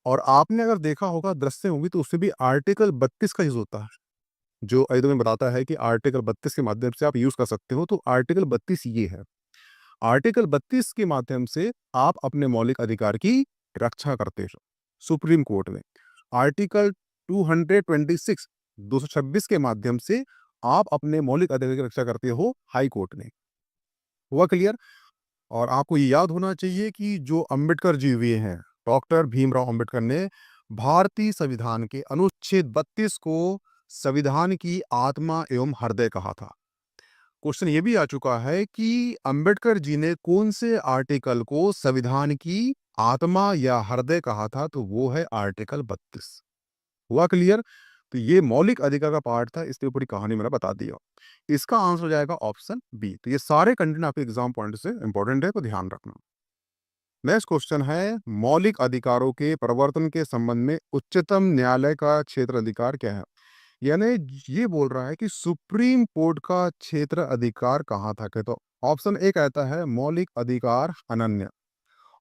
Speaker 2: और आपने अगर देखा होगा दृश्य मूवी, तो उससे भी आर्टिकल 32 का यूज होता है, जो अयोध्या में बताता है कि आर्टिकल 32 के माध्यम से आप यूज कर सकते हो। तो आर्टिकल 32 ये है, आर्टिकल 32 के माध्यम से आप अपने मौलिक अधिकार की रक्षा करते हो सुप्रीम कोर्ट में। आर्टिकल 226 226 के माध्यम से आप अपने मौलिक अधिकार की रक्षा करते हो हाई कोर्ट में। हुआ क्लियर? और आपको ये याद होना चाहिए कि जो अंबेडकर जी हुए हैं, डॉक्टर भीमराव अंबेडकर ने भारतीय संविधान के अनुच्छेद 32 को संविधान की आत्मा एवं हृदय कहा था। क्वेश्चन ये भी आ चुका है कि अंबेडकर जी ने कौन से आर्टिकल को संविधान की आत्मा या हृदय कहा था, तो वो है आर्टिकल 32। हुआ क्लियर? तो ये मौलिक अधिकार का पार्ट था, इसके ऊपर कहानी मैंने बता दिया। इसका आंसर हो जाएगा ऑप्शन बी। तो ये सारे कंटेंट आपके एग्जाम पॉइंट से इंपॉर्टेंट है, तो ध्यान रखना। नेक्स्ट क्वेश्चन है, मौलिक अधिकारों के प्रवर्तन के संबंध में उच्चतम न्यायालय का क्षेत्र अधिकार क्या है? यानी ये बोल रहा है कि सुप्रीम कोर्ट का क्षेत्र अधिकार कहाँ था। तो ऑप्शन ए कहता है मौलिक अधिकार अनन्य,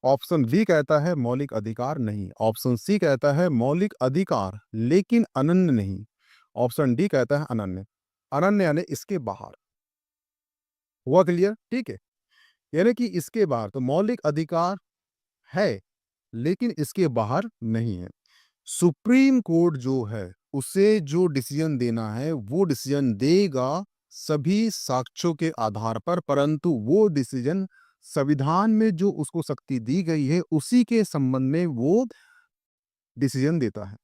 Speaker 2: ऑप्शन बी कहता है मौलिक अधिकार नहीं, ऑप्शन सी कहता है मौलिक अधिकार लेकिन अनन्य नहीं, ऑप्शन डी कहता है अनन्य। अनन्य यानी इसके बाहर। हुआ क्लियर? ठीक है। यानी कि इसके बाहर, तो मौलिक अधिकार है लेकिन इसके बाहर नहीं है। सुप्रीम कोर्ट जो है, उसे जो डिसीजन देना है वो डिसीजन देगा सभी साक्ष्यों के आधार पर, परंतु वो डिसीजन संविधान में जो उसको शक्ति दी गई है उसी के संबंध में वो डिसीजन देता है।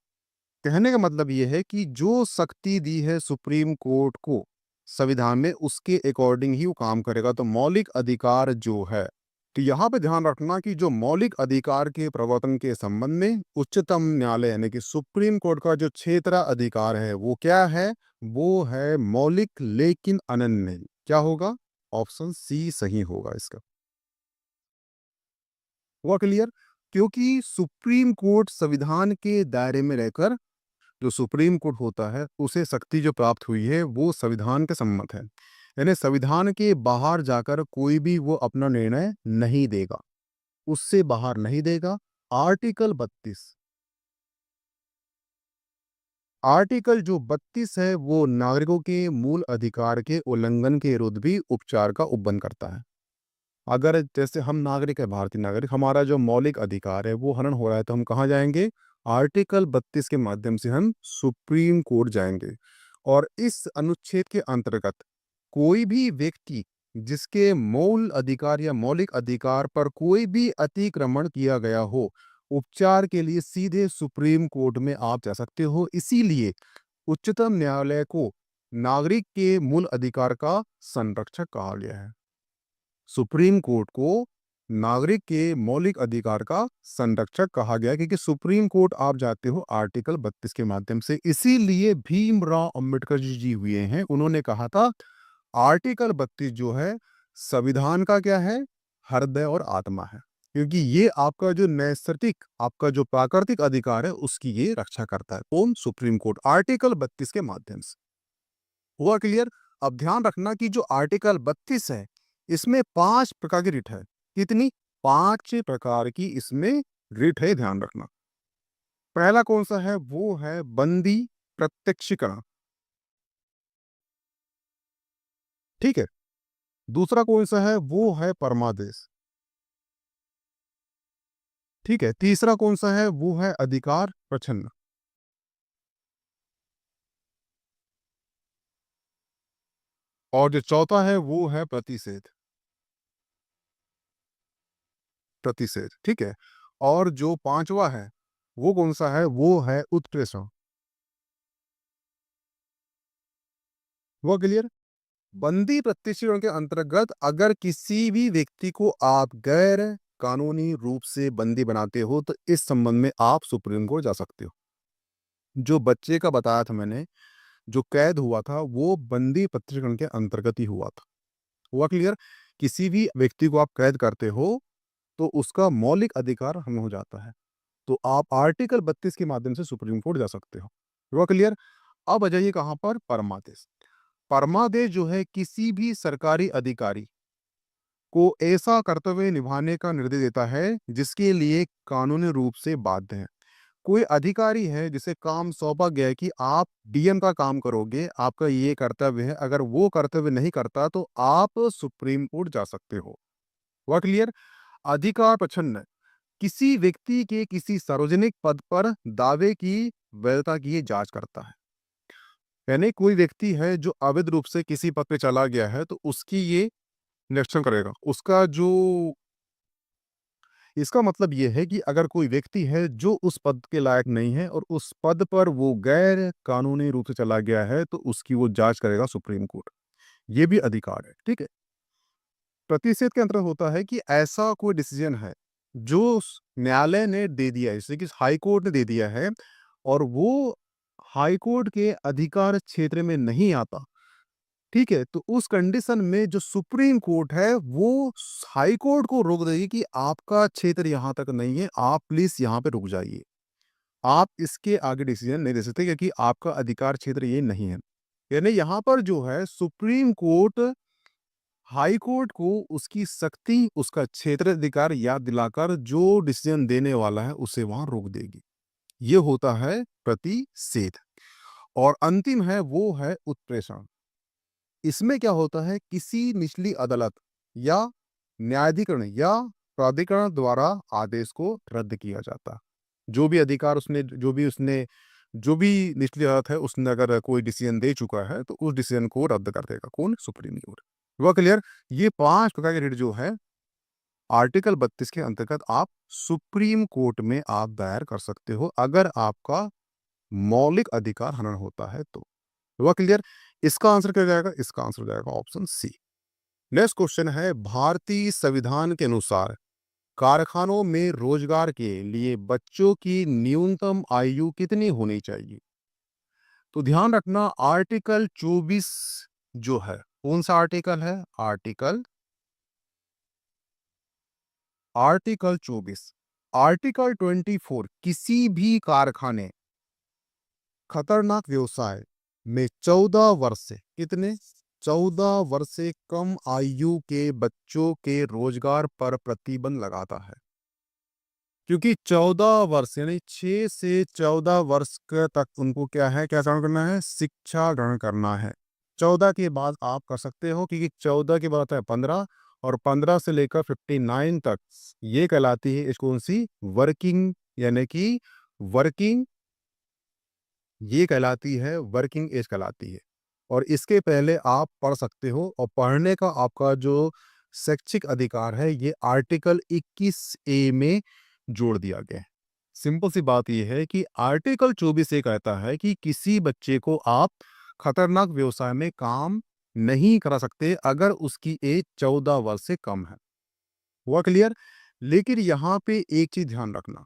Speaker 2: कहने का मतलब ये है कि जो शक्ति दी है सुप्रीम कोर्ट को संविधान में, उसके अकॉर्डिंग ही वो काम करेगा। तो मौलिक अधिकार जो है, तो यहाँ पे ध्यान रखना कि जो मौलिक अधिकार के प्रवर्तन के संबंध में उच्चतम न्यायालय यानी कि सुप्रीम कोर्ट का जो क्षेत्र अधिकार है वो क्या है? वो है मौलिक लेकिन अनन्य नहीं। क्या होगा? ऑप्शन सी सही होगा इसका। हुआ क्लियर? क्योंकि सुप्रीम कोर्ट संविधान के दायरे में रहकर, जो सुप्रीम कोर्ट होता है उसे शक्ति जो प्राप्त हुई है वो संविधान के सम्मत है, यानी संविधान के बाहर जाकर कोई भी वो अपना निर्णय नहीं देगा, उससे बाहर नहीं देगा। आर्टिकल 32, आर्टिकल जो 32 है वो नागरिकों के मूल अधिकार के उल्लंघन के विरुद्ध भी उपचार का उपबंध करता है। अगर जैसे हम नागरिक है, भारतीय नागरिक, हमारा जो मौलिक अधिकार है वो हनन हो रहा है, तो हम कहाँ जाएंगे? आर्टिकल 32 के माध्यम से हम सुप्रीम कोर्ट जाएंगे। और इस अनुच्छेद के अंतर्गत कोई भी व्यक्ति जिसके मूल अधिकार या मौलिक अधिकार पर कोई भी अतिक्रमण किया गया हो, उपचार के लिए सीधे सुप्रीम कोर्ट में आप जा सकते हो। इसीलिए उच्चतम न्यायालय को नागरिक के मूल अधिकार का संरक्षक कहा गया है। सुप्रीम कोर्ट को नागरिक के मौलिक अधिकार का संरक्षक कहा गया, क्योंकि सुप्रीम कोर्ट आप जाते हो आर्टिकल 32 के माध्यम से। इसीलिए भीमराव अंबेडकर जी हुए हैं, उन्होंने कहा था आर्टिकल 32 जो है संविधान का क्या है? हृदय और आत्मा है, क्योंकि ये आपका जो नैसर्गिक, आपका जो प्राकृतिक अधिकार है उसकी ये रक्षा करता है। कौन? सुप्रीम कोर्ट, आर्टिकल 32 के माध्यम से। हुआ क्लियर? अब ध्यान रखना कि जो आर्टिकल 32 है इसमें 5 प्रकार की रिट है। कितनी? 5 प्रकार की इसमें रिट है, ध्यान रखना। पहला कौन सा है? वो है बंदी प्रत्यक्षीकरण। ठीक है। दूसरा कौन सा है? वो है परमादेश। ठीक है। तीसरा कौन सा है? वो है अधिकार प्रच्छन्न। और जो चौथा है वो है प्रतिषेध। प्रतिषेध, ठीक है। और जो पांचवा है वो कौन सा है, वो है उत्प्रेषण। वो क्लियर। बंदी प्रतिष्ठियों के अंतर्गत अगर किसी भी व्यक्ति को आप गैर कानूनी रूप से बंदी बनाते हो तो इस संबंध में आप सुप्रीम कोर्ट जा सकते हो। जो बच्चे का बताया था मैंने, जो कैद हुआ था वो बंदी प्रतिष्ठियों के अंतर्गत ही हुआ था। हुआ क्लियर। किसी भी व्यक्ति को आप कैद करते हो तो उसका मौलिक अधिकार हमें हो जाता है, तो आप आर्टिकल 32 के माध्यम से सुप्रीम कोर्ट जा सकते हो। हुआ क्लियर। अब आ जाइए कहां पर, परमादेश। परमादेश जो है किसी भी सरकारी अधिकारी को ऐसा कर्तव्य निभाने का निर्देश देता है जिसके लिए कानूनी रूप से बाध्य है। कोई अधिकारी है जिसे काम सौंपा गया है कि आप डीएम का काम करोगे, आपका ये कर्तव्य है, अगर वो कर्तव्य नहीं करता तो आप सुप्रीम कोर्ट जा सकते हो। हुआ क्लियर। अधिकार प्रच्छन्न किसी व्यक्ति के किसी सार्वजनिक पद पर दावे की वैधता की ये जांच करता है। यानी कोई व्यक्ति है जो अवैध रूप से किसी पद पे चला गया है तो उसकी ये निरीक्षण करेगा। उसका जो, इसका मतलब ये है कि अगर कोई व्यक्ति है जो उस पद के लायक नहीं है और उस पद पर वो गैर कानूनी रूप से चला गया है तो उसकी वो जांच करेगा सुप्रीम कोर्ट। ये भी अधिकार है, ठीक है। प्रतिषेध के अंतर्गत होता है कि ऐसा कोई डिसीजन है जो न्यायालय ने दे दिया है, जैसे कि हाई कोर्ट ने दे दिया है और वो हाई कोर्ट के अधिकार क्षेत्र में नहीं आता, ठीक है, तो उस कंडीशन में जो सुप्रीम कोर्ट है वो हाई कोर्ट को रोक देगी कि आपका क्षेत्र यहां तक नहीं है, आप प्लीज यहां पे रुक जाइए, आप इसके आगे डिसीजन नहीं दे सकते क्योंकि आपका अधिकार क्षेत्र ये नहीं है। यानी यहां पर जो है सुप्रीम कोर्ट हाई कोर्ट को उसकी शक्ति, उसका क्षेत्राधिकार याद दिलाकर जो डिसीजन देने वाला है उसे वहां रोक देगी। ये होता है प्रतिषेध। और अंतिम है वो है उत्प्रेषण। इसमें क्या होता है, किसी निचली अदालत या न्यायाधिकरण या प्राधिकरण द्वारा आदेश को रद्द किया जाता है। जो भी अधिकार उसने, जो भी निचली अदालत है उसने अगर कोई डिसीजन दे चुका है तो उस डिसीजन को रद्द कर देगा कौन, सुप्रीम कोर्ट। हुआ क्लियर। ये 5 प्रकार के रिट जो है आर्टिकल 32 के अंतर्गत आप सुप्रीम कोर्ट में आप दायर कर सकते हो अगर आपका मौलिक अधिकार हनन होता है तो। हुआ क्लियर। इसका आंसर क्या जाएगा, इसका आंसर हो जाएगा ऑप्शन सी। नेक्स्ट क्वेश्चन है, भारतीय संविधान के अनुसार कारखानों में रोजगार के लिए बच्चों की न्यूनतम आयु कितनी होनी चाहिए। तो ध्यान रखना आर्टिकल 24 जो है कौन सा आर्टिकल है, आर्टिकल 24। आर्टिकल 24 किसी भी कारखाने खतरनाक व्यवसाय में 14 वर्ष से कितने, 14 वर्ष से कम आयु के बच्चों के रोजगार पर प्रतिबंध लगाता है। क्योंकि 14 वर्ष यानी 6 से 14 वर्ष तक उनको क्या है, क्या ग्रहण करना है, शिक्षा ग्रहण करना है। 14 के बाद आप कर सकते हो क्योंकि 14 के बाद आता है 15 और 15 से लेकर 59 तक ये कहलाती है इस कौन सी, वर्किंग, यानी कि वर्किंग, ये कहलाती है वर्किंग एज कहलाती है। और इसके पहले आप पढ़ सकते हो और पढ़ने का आपका जो शैक्षिक अधिकार है ये आर्टिकल 21 ए में जोड़ दिया गया है। सिंपल सी बात यह है कि आर्टिकल 24 ये कहता है कि किसी बच्चे को आप खतरनाक व्यवसाय में काम नहीं करा सकते अगर उसकी एज 14 वर्ष से कम है। हुआ क्लियर। लेकिन यहाँ पे एक चीज ध्यान रखना,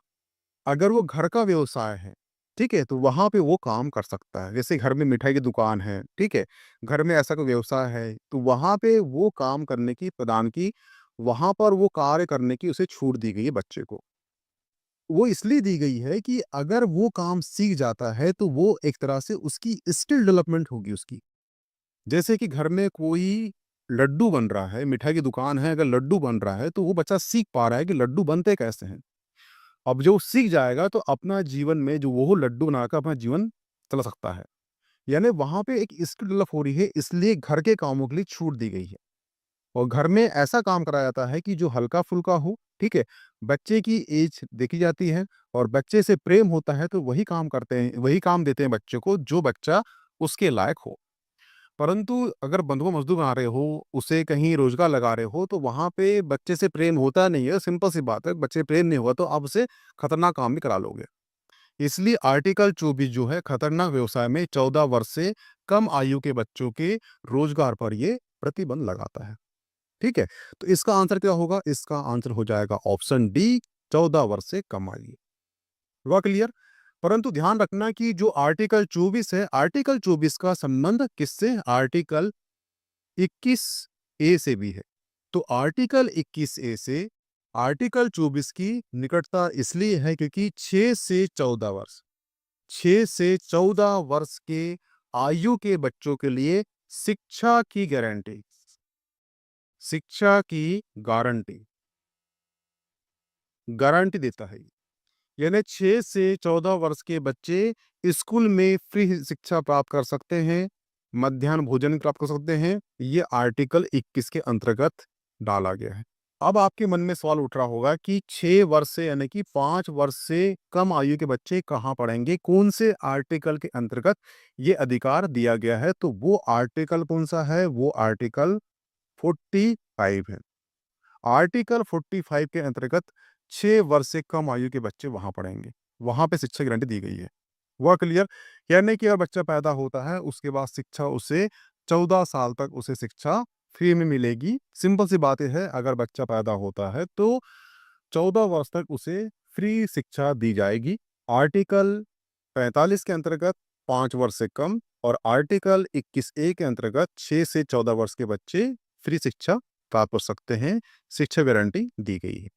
Speaker 2: अगर वो घर का व्यवसाय है, ठीक है, तो वहां पे वो काम कर सकता है। जैसे घर में मिठाई की दुकान है, ठीक है, घर में ऐसा कोई व्यवसाय है तो वहां पे वो काम करने की, प्रदान की, वहां पर वो कार्य करने की उसे छूट दी गई है बच्चे को। वो इसलिए दी गई है कि अगर वो काम सीख जाता है तो वो एक तरह से उसकी स्किल डेवलपमेंट होगी उसकी। जैसे कि घर में कोई लड्डू बन रहा है, मिठाई की दुकान है, अगर लड्डू बन रहा है तो वो बच्चा सीख पा रहा है कि लड्डू बनते कैसे हैं। अब जो सीख जाएगा तो अपना जीवन में जो वो लड्डू बनाकर अपना जीवन चला सकता है। यानी वहां पे एक स्किल डेवलप हो रही है, इसलिए घर के कामों के लिए छूट दी गई है। और घर में ऐसा काम कराया जाता है कि जो हल्का फुल्का हो, ठीक है, बच्चे की एज देखी जाती है और बच्चे से प्रेम होता है तो वही काम करते हैं, वही काम देते हैं बच्चे को जो बच्चा उसके लायक हो। परंतु अगर बंधुआ मजदूर बना रहे हो, उसे कहीं रोजगार लगा रहे हो, तो वहां पे बच्चे से प्रेम होता नहीं है। सिंपल सी बात है, बच्चे से प्रेम नहीं हुआ तो आप उसे खतरनाक काम भी करा लोगे। इसलिए आर्टिकल 24 जो है खतरनाक व्यवसाय में 14 वर्ष से कम आयु के बच्चों के रोजगार पर ये प्रतिबंध लगाता है। ठीक है, तो इसका आंसर क्या होगा? इसका आंसर हो जाएगा ऑप्शन डी, 14 वर्ष से कम आयु। हुआ क्लियर? परंतु ध्यान रखना कि जो आर्टिकल 24 है, आर्टिकल 24 का संबंध किससे? आर्टिकल 21 ए से भी है। तो आर्टिकल 21 ए से आर्टिकल 24 की निकटता इसलिए है क्योंकि 6 से 14 वर्ष, 6 से 14 वर्ष के आयु के बच्चों के लिए शिक्षा की गारंटी, शिक्षा की गारंटी गारंटी देता है। यानी 6 से 14 वर्ष के बच्चे स्कूल में फ्री शिक्षा प्राप्त कर सकते हैं, मध्याह्न भोजन प्राप्त कर सकते हैं। ये आर्टिकल 21 के अंतर्गत डाला गया है। अब आपके मन में सवाल उठ रहा होगा कि 6 वर्ष से यानी कि 5 वर्ष से कम आयु के बच्चे कहाँ पढ़ेंगे? कौन से आर्टिकल के अंतर्गत ये अधिकार दिया गया है? तो वो आर्टिकल कौन सा है? वो आर्टिकल 45 है। आर्टिकल 45 के अंतर्गत 6 वर्ष से कम आयु के बच्चे वहां पढ़ेंगे, वहां पे शिक्षा गारंटी दी गई है। वह क्लियर? यानी कि अगर बच्चा पैदा होता है उसके बाद शिक्षा उसे 14 साल तक उसे शिक्षा फ्री में मिलेगी। सिंपल सी बात यह है, अगर बच्चा पैदा होता है तो 14 वर्ष तक उसे फ्री शिक्षा दी जाएगी। आर्टिकल 45 के अंतर्गत 5 वर्ष से कम और आर्टिकल 21 ए के अंतर्गत 6 से 14 वर्ष के बच्चे फ्री शिक्षा प्राप्त कर सकते हैं। शिक्षा गारंटी दी गई है।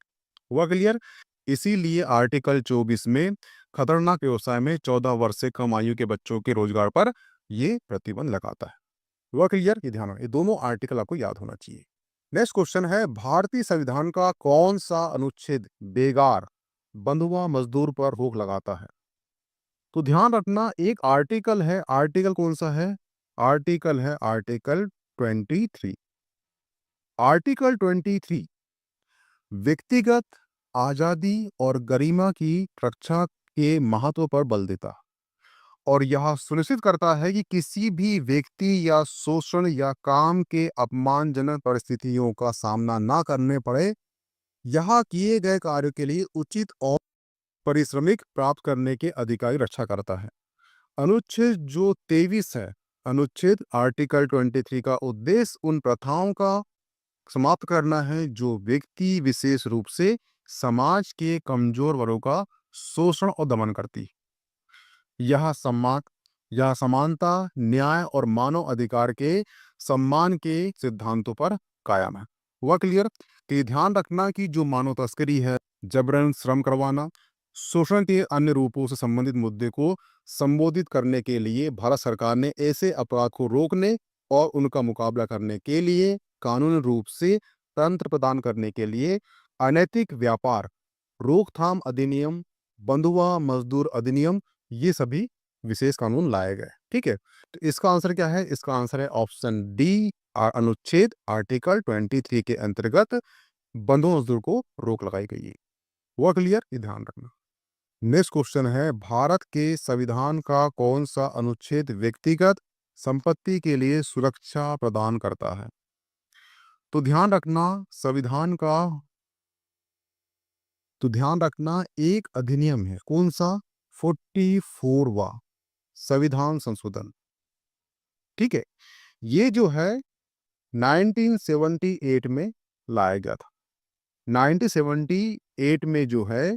Speaker 2: हुआ क्लियर? इसीलिए आर्टिकल 24 में खतरनाक व्यवसाय में 14 वर्ष से कम आयु के बच्चों के रोजगार पर ये प्रतिबंध लगाता है। हुआ क्लियर? ये ध्यान रखना, ये दोनों आर्टिकल आपको याद होना चाहिए। नेक्स्ट क्वेश्चन है, भारतीय संविधान का कौन सा अनुच्छेद बेगार बंधुआ मजदूर पर रोक लगाता है? तो ध्यान रखना, एक आर्टिकल है, आर्टिकल कौन सा है? आर्टिकल है आर्टिकल 23। आर्टिकल 23 व्यक्तिगत आजादी और गरिमा की रक्षा के महत्व पर बल देता और यह सुनिश्चित करता है कि किसी भी व्यक्ति या शोषण या काम के अपमानजनक परिस्थितियों का सामना ना करने पड़े। यह किए गए कार्य के लिए उचित और पारिश्रमिक प्राप्त करने के अधिकार की रक्षा करता है। अनुच्छेद जो 23 है, अनुच्छेद आर्टिकल 23 का उद्देश्य उन प्रथाओं का समाप्त करना है जो व्यक्ति विशेष रूप से समाज के कमजोर वर्गों का शोषण और दमन करती। यह सम्मान, यह समानता, न्याय और मानव अधिकार के सम्मान के सिद्धांतों पर कायम है। हुआ क्लियर? कि ध्यान रखना कि जो मानव तस्करी है, जबरन श्रम करवाना, शोषण के अन्य रूपों से संबंधित मुद्दे को संबोधित करने के लिए भारत सरकार ने ऐसे अपराध को रोकने और उनका मुकाबला करने के लिए कानूनी रूप से तंत्र प्रदान करने के लिए अनैतिक व्यापार रोकथाम अधिनियम, बंधुआ मजदूर अधिनियम, ये सभी विशेष कानून लाए गए। ठीक है, तो इसका आंसर क्या है? इसका आंसर है ऑप्शन डी, अनुच्छेद आर्टिकल 23 के अंतर्गत बंधुआ मजदूर को रोक लगाई गई है। हुआ क्लियर? ये ध्यान रखना। नेक्स्ट क्वेश्चन है, भारत के संविधान का कौन सा अनुच्छेद व्यक्तिगत संपत्ति के लिए सुरक्षा प्रदान करता है? तो ध्यान रखना, संविधान का एक अधिनियम है, कौन सा? 44वां संविधान संशोधन। ठीक है, ये जो है 1978 में लाया गया था। 1978 में जो है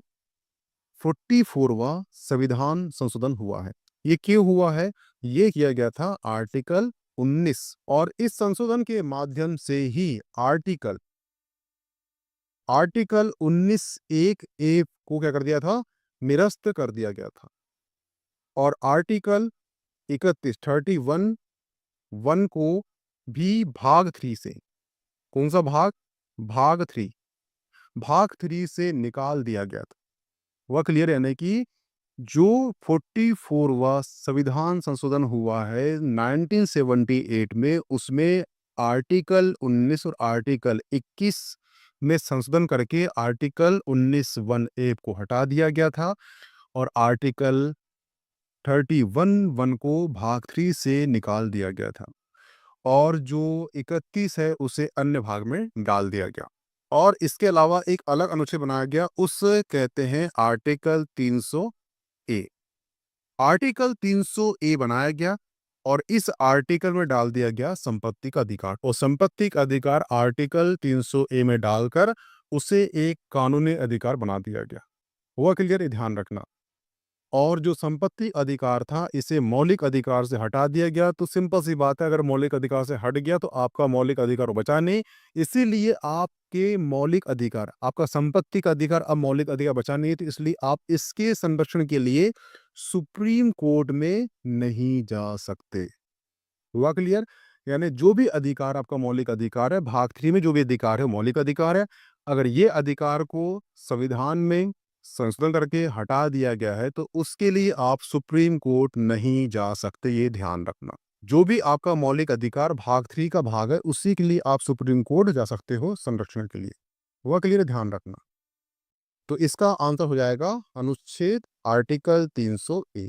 Speaker 2: 44वां संविधान संशोधन हुआ है। ये क्यों हुआ है? ये किया गया था आर्टिकल 19 और इस संशोधन के माध्यम से ही आर्टिकल 19(1) को क्या कर दिया था? निरस्त कर दिया गया था और आर्टिकल 31(1) को भी भाग 3 से, कौन सा भाग? भाग 3 से निकाल दिया गया था। वह क्लियर है? कि जो 44वां संविधान संशोधन हुआ है 1978 में, उसमें आर्टिकल 19 और आर्टिकल 21 में संशोधन करके आर्टिकल 19(1) को हटा दिया गया था और आर्टिकल 31(1) को भाग 3 से निकाल दिया गया था। और जो 31 है उसे अन्य भाग में डाल दिया गया। और इसके अलावा एक अलग अनुच्छेद बनाया गया, उसे कहते हैं आर्टिकल 300 ए। आर्टिकल 300 ए बनाया गया और इस आर्टिकल में डाल दिया गया संपत्ति का अधिकार, और संपत्ति का अधिकार आर्टिकल 300 ए में डालकर उसे एक कानूनी अधिकार बना दिया गया। हुआ क्लियर? ये ध्यान रखना। और जो संपत्ति अधिकार था इसे मौलिक अधिकार से हटा दिया गया। तो सिंपल सी बात है, अगर मौलिक अधिकार से हट गया तो आपका मौलिक अधिकार बचा नहीं। इसीलिए आपके मौलिक अधिकार, आपका संपत्ति का अधिकार अब मौलिक अधिकार बचा नहीं, तो इसलिए आप इसके संरक्षण के लिए सुप्रीम कोर्ट में नहीं जा सकते। हुआ क्लियर? यानी जो भी अधिकार आपका मौलिक अधिकार है, भाग 3 में जो भी अधिकार है मौलिक अधिकार है, अगर ये अधिकार को संविधान में संशोधन करके हटा दिया गया है तो उसके लिए आप सुप्रीम कोर्ट नहीं जा सकते, ये ध्यान रखना। जो भी आपका मौलिक अधिकार भाग 3 का भाग है उसी के लिए आप सुप्रीम कोर्ट जा सकते हो संरक्षण के लिए। हुआ क्लियर? ध्यान रखना। तो इसका आंसर हो जाएगा अनुच्छेद आर्टिकल 300 ए।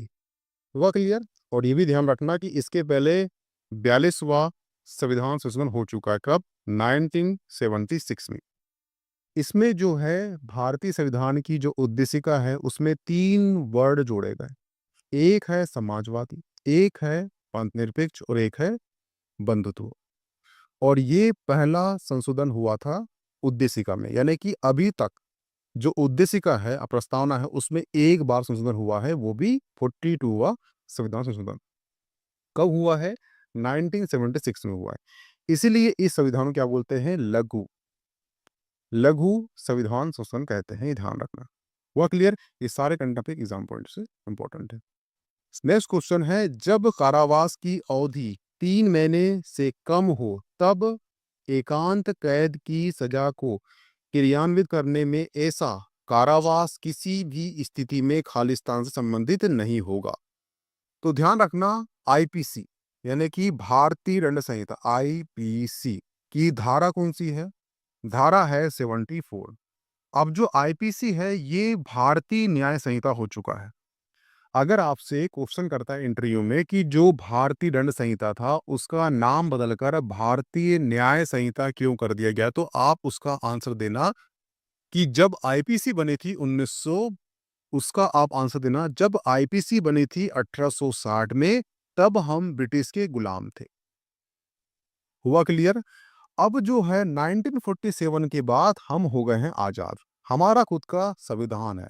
Speaker 2: हुआ क्लियर? और ये भी ध्यान रखना कि इसके पहले 42वां संविधान संशोधन हो चुका है। कब? 1976 में। इसमें जो है भारतीय संविधान की जो उद्देशिका है उसमें 3 वर्ड जोड़े गए। एक है समाजवादी, एक है पंथनिरपेक्ष और एक है बंधुत्व। और ये पहला संशोधन हुआ था उद्देशिका में, यानी कि अभी तक जो उद्देशिका है, प्रस्तावना है, उसमें एक बार संशोधन हुआ है, वो भी 42वां संविधान संशोधन। कब हुआ है? 1976 में हुआ है। इसीलिए इस संविधान को क्या बोलते हैं? लघु संविधान संशोधन कहते हैं, ये ध्यान रखना। हुआ क्लियर? ये सारे कंटेंट एग्जाम पॉइंट से इंपॉर्टेंट है। नेक्स्ट क्वेश्चन है, जब कारावास की अवधि 3 महीने से कम हो तब एकांत कैद की सजा को क्रियान्वित करने में ऐसा कारावास किसी भी स्थिति में खालिस्तान से संबंधित नहीं होगा। तो ध्यान रखना, आईपीसी यानी कि भारतीय दंड संहिता, आईपीसी की धारा कौन सी है? धारा है 74। अब जो आईपीसी है ये भारतीय न्याय संहिता हो चुका है। अगर आपसे क्वेश्चन करता है इंटरव्यू में कि जो भारतीय दंड संहिता था उसका नाम बदलकर भारतीय न्याय संहिता क्यों कर दिया गया, तो आप उसका आंसर देना कि जब आईपीसी बनी थी 1900, उसका आप आंसर देना जब आईपीसी बनी थी 1860 में, तब हम ब्रिटिश के गुलाम थे। हुआ क्लियर? अब जो है 1947 के बाद हम हो गए हैं आजाद, हमारा खुद का संविधान है।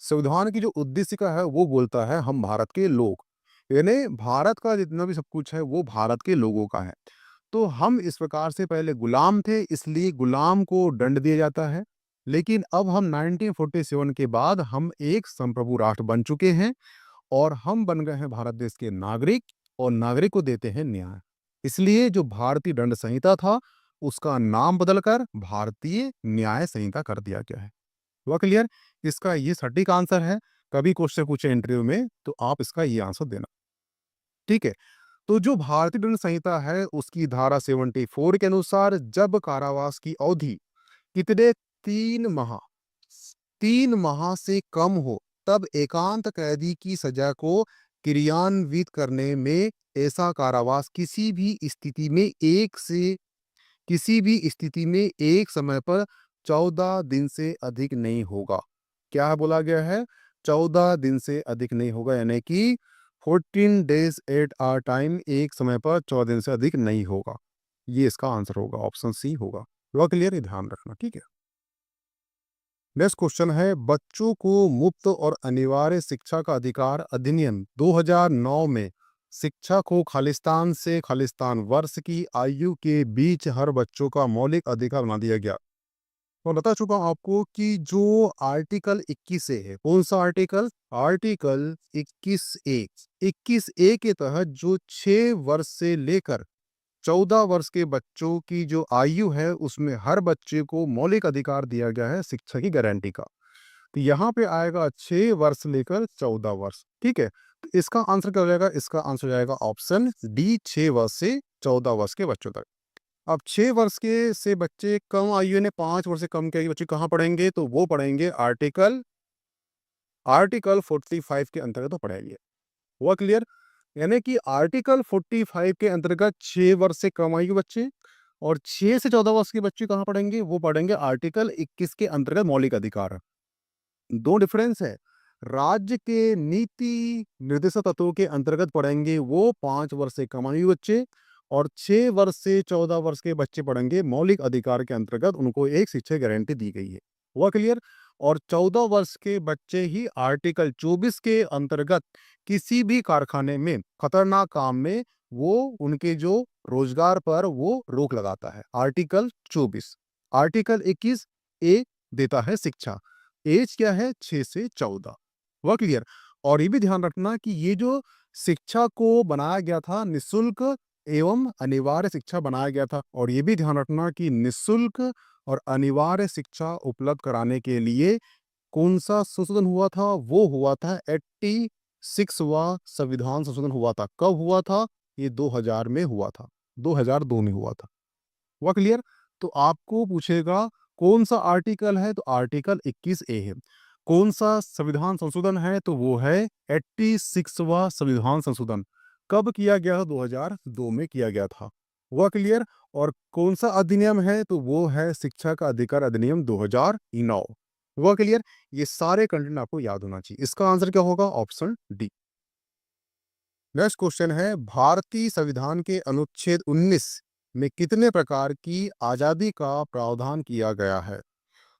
Speaker 2: संविधान की जो उद्देशिका है वो बोलता है हम भारत के लोग, यानी भारत का जितना भी सब कुछ है वो भारत के लोगों का है। तो हम इस प्रकार से पहले गुलाम थे, इसलिए गुलाम को दंड दिया जाता है। लेकिन अब हम 1947 के बाद हम एक संप्रभु राष्ट्र बन चुके हैं और हम बन गए हैं भारत देश के नागरिक, और नागरिक को देते हैं न्याय। इसलिए जो भारतीय दंड संहिता था उसका नाम बदलकर भारतीय न्याय संहिता कर दिया गया है। हुआ क्लियर? इसका ये सटीक आंसर है। कभी क्वेश्चन पूछे इंटरव्यू में तो आप इसका ये आंसर देना। ठीक है? तो जो भारतीय दंड संहिता है उसकी धारा 74 के अनुसार जब कारावास की अवधि कितने 3 माह से कम हो तब एकांत कैदी की सजा को क्रियान्वित करने में ऐसा कारावास किसी भी स्थिति में एक समय पर 14 दिन से अधिक नहीं होगा। क्या बोला गया है? 14 दिन से अधिक नहीं होगा, यानी कि 14 days एट आर टाइम, एक समय पर 14 दिन से अधिक नहीं होगा। ये इसका आंसर होगा, ऑप्शन सी होगा। हुआ क्लियर? ये ध्यान रखना। ठीक है? नेक्स्ट क्वेश्चन है, बच्चों को मुफ्त और अनिवार्य शिक्षा का अधिकार अधिनियम 2009 में शिक्षा को खालिस्तान से खालिस्तान वर्ष की आयु के बीच हर बच्चों का मौलिक अधिकार बना दिया गया। तो बता चुका हूं आपको कि जो आर्टिकल 21 ए है, कौन सा आर्टिकल? आर्टिकल 21 ए के तहत जो 6 वर्ष से लेकर 14 वर्ष के बच्चों की जो आयु है उसमें हर बच्चे को मौलिक अधिकार दिया गया है शिक्षा की गारंटी का। तो यहाँ पे आएगा 6 वर्ष लेकर 14 वर्ष। ठीक है? तो इसका आंसर क्या हो जाएगा? इसका आंसर हो जाएगा ऑप्शन डी, 6 वर्ष से 14 वर्ष के बच्चों तक। अब 6 वर्ष के से बच्चे कम आयु ने 5 वर्ष से कम के बच्चे कहाँ पढ़ेंगे? तो वो पढ़ेंगे आर्टिकल 45 के अंतर्गत तो पढ़ेंगे। हुआ क्लियर? यानी कि आर्टिकल 45 के अंतर्गत 6 वर्ष से कम आयु के बच्चे और 6 से 14 वर्ष के बच्चे कहाँ पढ़ेंगे? वो पढ़ेंगे आर्टिकल 21 के अंतर्गत मौलिक अधिकार। दो डिफरेंस है। राज्य के नीति निर्देशक तत्वों के अंतर्गत पढ़ेंगे वो 5 वर्ष से कम आयु बच्चे और 6 वर्ष से 14 वर्ष के बच्चे पढ़ेंगे मौलिक अधिकार के अंतर्गत उनको एक शिक्षा गारंटी दी गई है। हुआ क्लियर? और 14 वर्ष के बच्चे ही आर्टिकल 24 के अंतर्गत किसी भी कारखाने में खतरनाक काम में वो उनके जो रोजगार पर वो रोक लगाता है। आर्टिकल 24। आर्टिकल 21 ए देता है शिक्षा। एज क्या है? 6 से 14। वह क्लियर? और ये भी ध्यान रखना कि ये जो शिक्षा को बनाया गया था निःशुल्क एवं अनिवार्य शिक्षा बनाया गया था और ये भी ध्यान रखना कि निःशुल्क और अनिवार्य शिक्षा उपलब्ध कराने के लिए कौन सा संशोधन हुआ था? वो हुआ था 86वां संविधान संशोधन हुआ था। कब हुआ था? ये 2000 में हुआ था, 2002 में हुआ था। हुआ क्लियर? तो आपको पूछेगा कौन सा आर्टिकल है? तो आर्टिकल 21 ए है। कौन सा संविधान संशोधन है? तो वो है 86वां संविधान संशोधन। कब किया गया था? 2002 में किया गया था। हुआ क्लियर? और कौन सा अधिनियम है? तो वो है शिक्षा का अधिकार अधिनियम 2009। हुआ क्लियर? ये सारे कंटेंट आपको याद होना चाहिए। इसका आंसर क्या होगा? Option D. नेक्स्ट क्वेश्चन है भारतीय संविधान के अनुच्छेद 19 में कितने प्रकार की आजादी का प्रावधान किया गया है?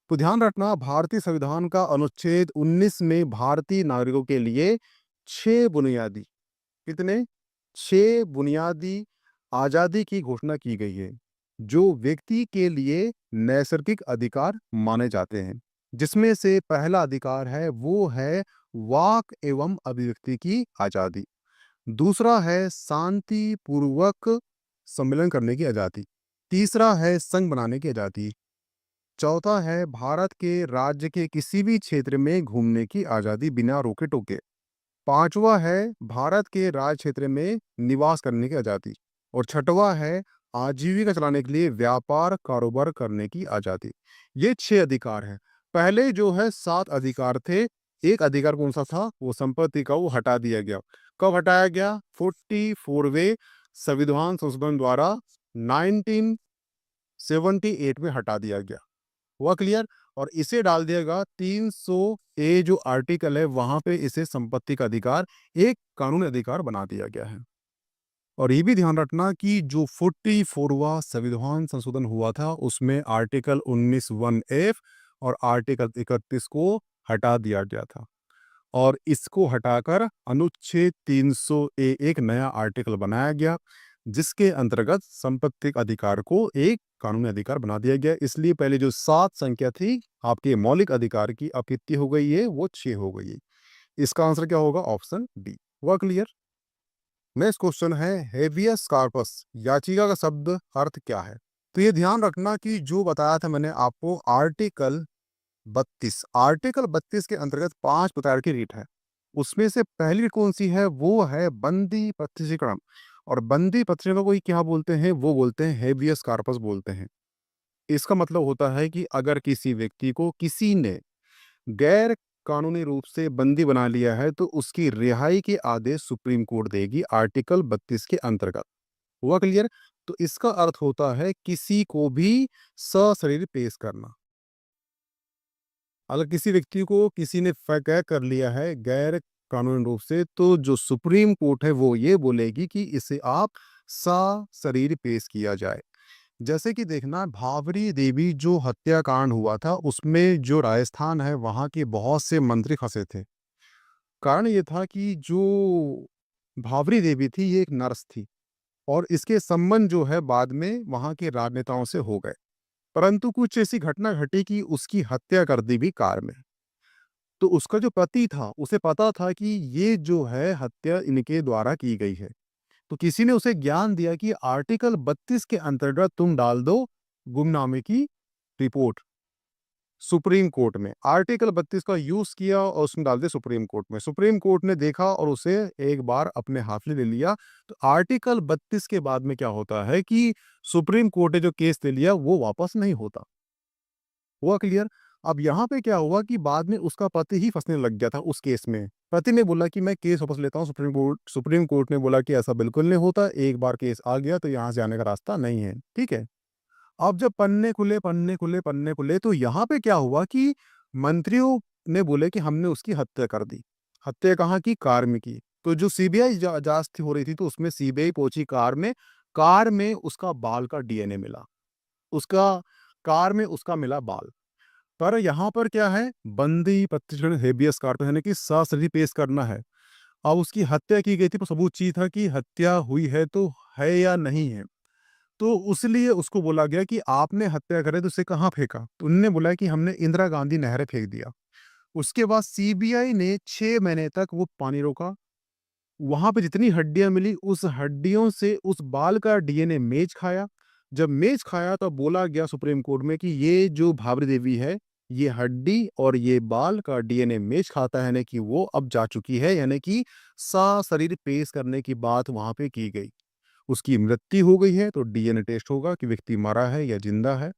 Speaker 2: तो ध्यान रखना भारतीय संविधान का अनुच्छेद 19 में भारतीय नागरिकों के लिए 6 बुनियादी कितने 6 बुनियादी आजादी की घोषणा की गई है जो व्यक्ति के लिए नैसर्गिक अधिकार माने जाते हैं। जिसमें से पहला अधिकार है वो है वाक एवं अभिव्यक्ति की आजादी। दूसरा है शांति पूर्वक सम्मेलन करने की आजादी। तीसरा है संघ बनाने की आजादी। चौथा है भारत के राज्य के किसी भी क्षेत्र में घूमने की आजादी बिना रोके टोके। पांचवा है भारत के राज्य क्षेत्र में निवास करने की आजादी और छठवा है आजीविका चलाने के लिए व्यापार कारोबार करने की आजादी। ये 6 अधिकार हैं। पहले जो है 7 अधिकार थे। एक अधिकार कौन सा था? वो संपत्ति का, वो हटा दिया गया। कब हटाया गया? 44वें संविधान संशोधन द्वारा 1978 में हटा दिया गया। हुआ क्लियर? और इसे डाल दिएगा 300 ए जो आर्टिकल है वहां पे इसे संपत्ति का अधिकार एक कानूनी अधिकार बना दिया गया है। और ये भी ध्यान रखना कि जो 44वां संविधान संशोधन हुआ था उसमें आर्टिकल 19(1)(f) और आर्टिकल 31 को हटा दिया गया था और इसको हटाकर अनुच्छेद 300 ए एक नया आर्टिकल बनाया गया जिसके अंतर्गत संपत्ति अधिकार को एक कानूनी अधिकार बना दिया गया। इसलिए पहले जो 7 संख्या थी आपके मौलिक अधिकार की अब कितनी हो गई है? वो 6 हो गई है। इसका आंसर क्या होगा? Option D. हुआ क्लियर? नेक्स्ट क्वेश्चन है हेबियस कॉर्पस याचिका का शब्द अर्थ क्या है? तो ये ध्यान रखना कि जो बताया था मैंने आपको आर्टिकल 32 के अंतर्गत 5 प्रकार की रीट है। उसमें से पहली रीट कौन सी है? वो है बंदी प्रत्यक्षीकरण। और बंदी प्रत्यक्षीकरण को ही क्या बोलते हैं? वो बोलते हैं हेबियस कॉर्पस बोलते हैं। इसका मतलब होता है कि अगर किसी व्यक्ति को किसी ने गैर कानूनी रूप से बंदी बना लिया है तो उसकी रिहाई के आदेश सुप्रीम कोर्ट देगी आर्टिकल 32 के अंतर्गत। हुआ क्लियर? तो इसका अर्थ होता है किसी को भी सशरीर पेश करना। अगर किसी व्यक्ति को किसी ने कैद कर लिया है गैर कानूनी रूप से तो जो सुप्रीम कोर्ट है वो ये बोलेगी कि इसे आप सशरीर पेश किया जाए। जैसे कि देखना भावरी देवी जो हत्याकांड हुआ था उसमें जो राजस्थान है वहां के बहुत से मंत्री फंसे थे। कारण ये था कि जो भावरी देवी थी ये एक नर्स थी और इसके संबंध जो है बाद में वहां के राजनेताओं से हो गए। परंतु कुछ ऐसी घटना घटी कि उसकी हत्या कर दी भी कार में। तो उसका जो पति था उसे पता था कि ये जो है हत्या इनके द्वारा की गई है। तो किसी ने उसे ज्ञान दिया कि आर्टिकल 32 के अंतर्गत तुम डाल दो गुमनामे की रिपोर्ट सुप्रीम कोर्ट में। आर्टिकल 32 का यूज किया और उसमें डाल दिया सुप्रीम कोर्ट में। सुप्रीम कोर्ट ने देखा और उसे एक बार अपने हाथ में ले लिया। तो आर्टिकल 32 के बाद में क्या होता है कि सुप्रीम कोर्ट ने जो केस ले लिया वो वापस नहीं होता। हुआ क्लियर? अब यहाँ पे क्या हुआ कि बाद में उसका पति ही फँसने लग गया था उस केस में। पति ने बोला कि मैं केस वापस लेता हूँ, सुप्रीम कोर्ट ने बोला कि ऐसा बिल्कुल नहीं होता, एक बार केस आ गया तो यहाँ से आने का रास्ता नहीं है, ठीक है? अब जब पन्ने खुले तो यहाँ पे क्या हुआ कि मंत्रियों ने बोले कि हमने उसकी हत्या कर दी। हत्या कहाँ की? कार में की। तो जो सीबीआई जाँच थी हो रही थी तो उसमें सीबीआई पहुँची कार में उसका बाल का डीएनए मिला। उसका कार में उसका मिला बाल। पर यहाँ पर क्या है, बंदी प्रतिक्षण हेबियस कॉर्पस यानी कि सशरीर पेश करना है। अब उसकी हत्या की गई थी तो सबूत चाहिए था कि हत्या हुई है तो है या नहीं है। तो उसलिए उसको बोला गया कि आपने हत्या करे तो उसे कहाँ फेंका? तो उन्होंने बोला कि हमने इंदिरा गांधी नहर फेंक दिया। उसके बाद सीबीआई ने 6 महीने तक वो पानी रोका। वहाँ पे जितनी हड्डियाँ मिली उस हड्डियों से उस बाल का डीएनए मैच खाया। जब मैच खाया तो बोला गया सुप्रीम कोर्ट में कि ये जो भाबरी देवी है, ये हड्डी और ये बाल का डीएनए मैच खाता है, यानी कि वो अब जा चुकी है, यानी कि सशरीर पेश करने की बात वहाँ पे की गई। उसकी मृत्यु हो गई है तो डीएनए टेस्ट होगा कि व्यक्ति मरा है या जिंदा है।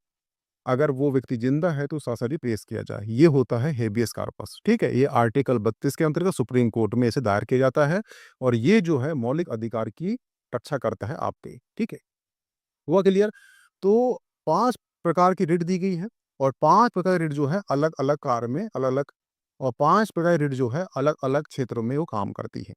Speaker 2: अगर वो व्यक्ति जिंदा है तो सशरीर पेश किया जाए। ये होता है हेबियस कॉर्पस, ठीक है? ये आर्टिकल 32 के अंतर्गत सुप्रीम कोर्ट में इसे दायर किया जाता है और ये जो है मौलिक अधिकार की रक्षा करता है आपके, ठीक है? हुआ क्लियर? तो 5 प्रकार की रिट दी गई है और 5 प्रकार की रिट जो है अलग-अलग कार्य में अलग-अलग और 5 प्रकार की रिट जो है अलग-अलग क्षेत्रों में वो काम करती है।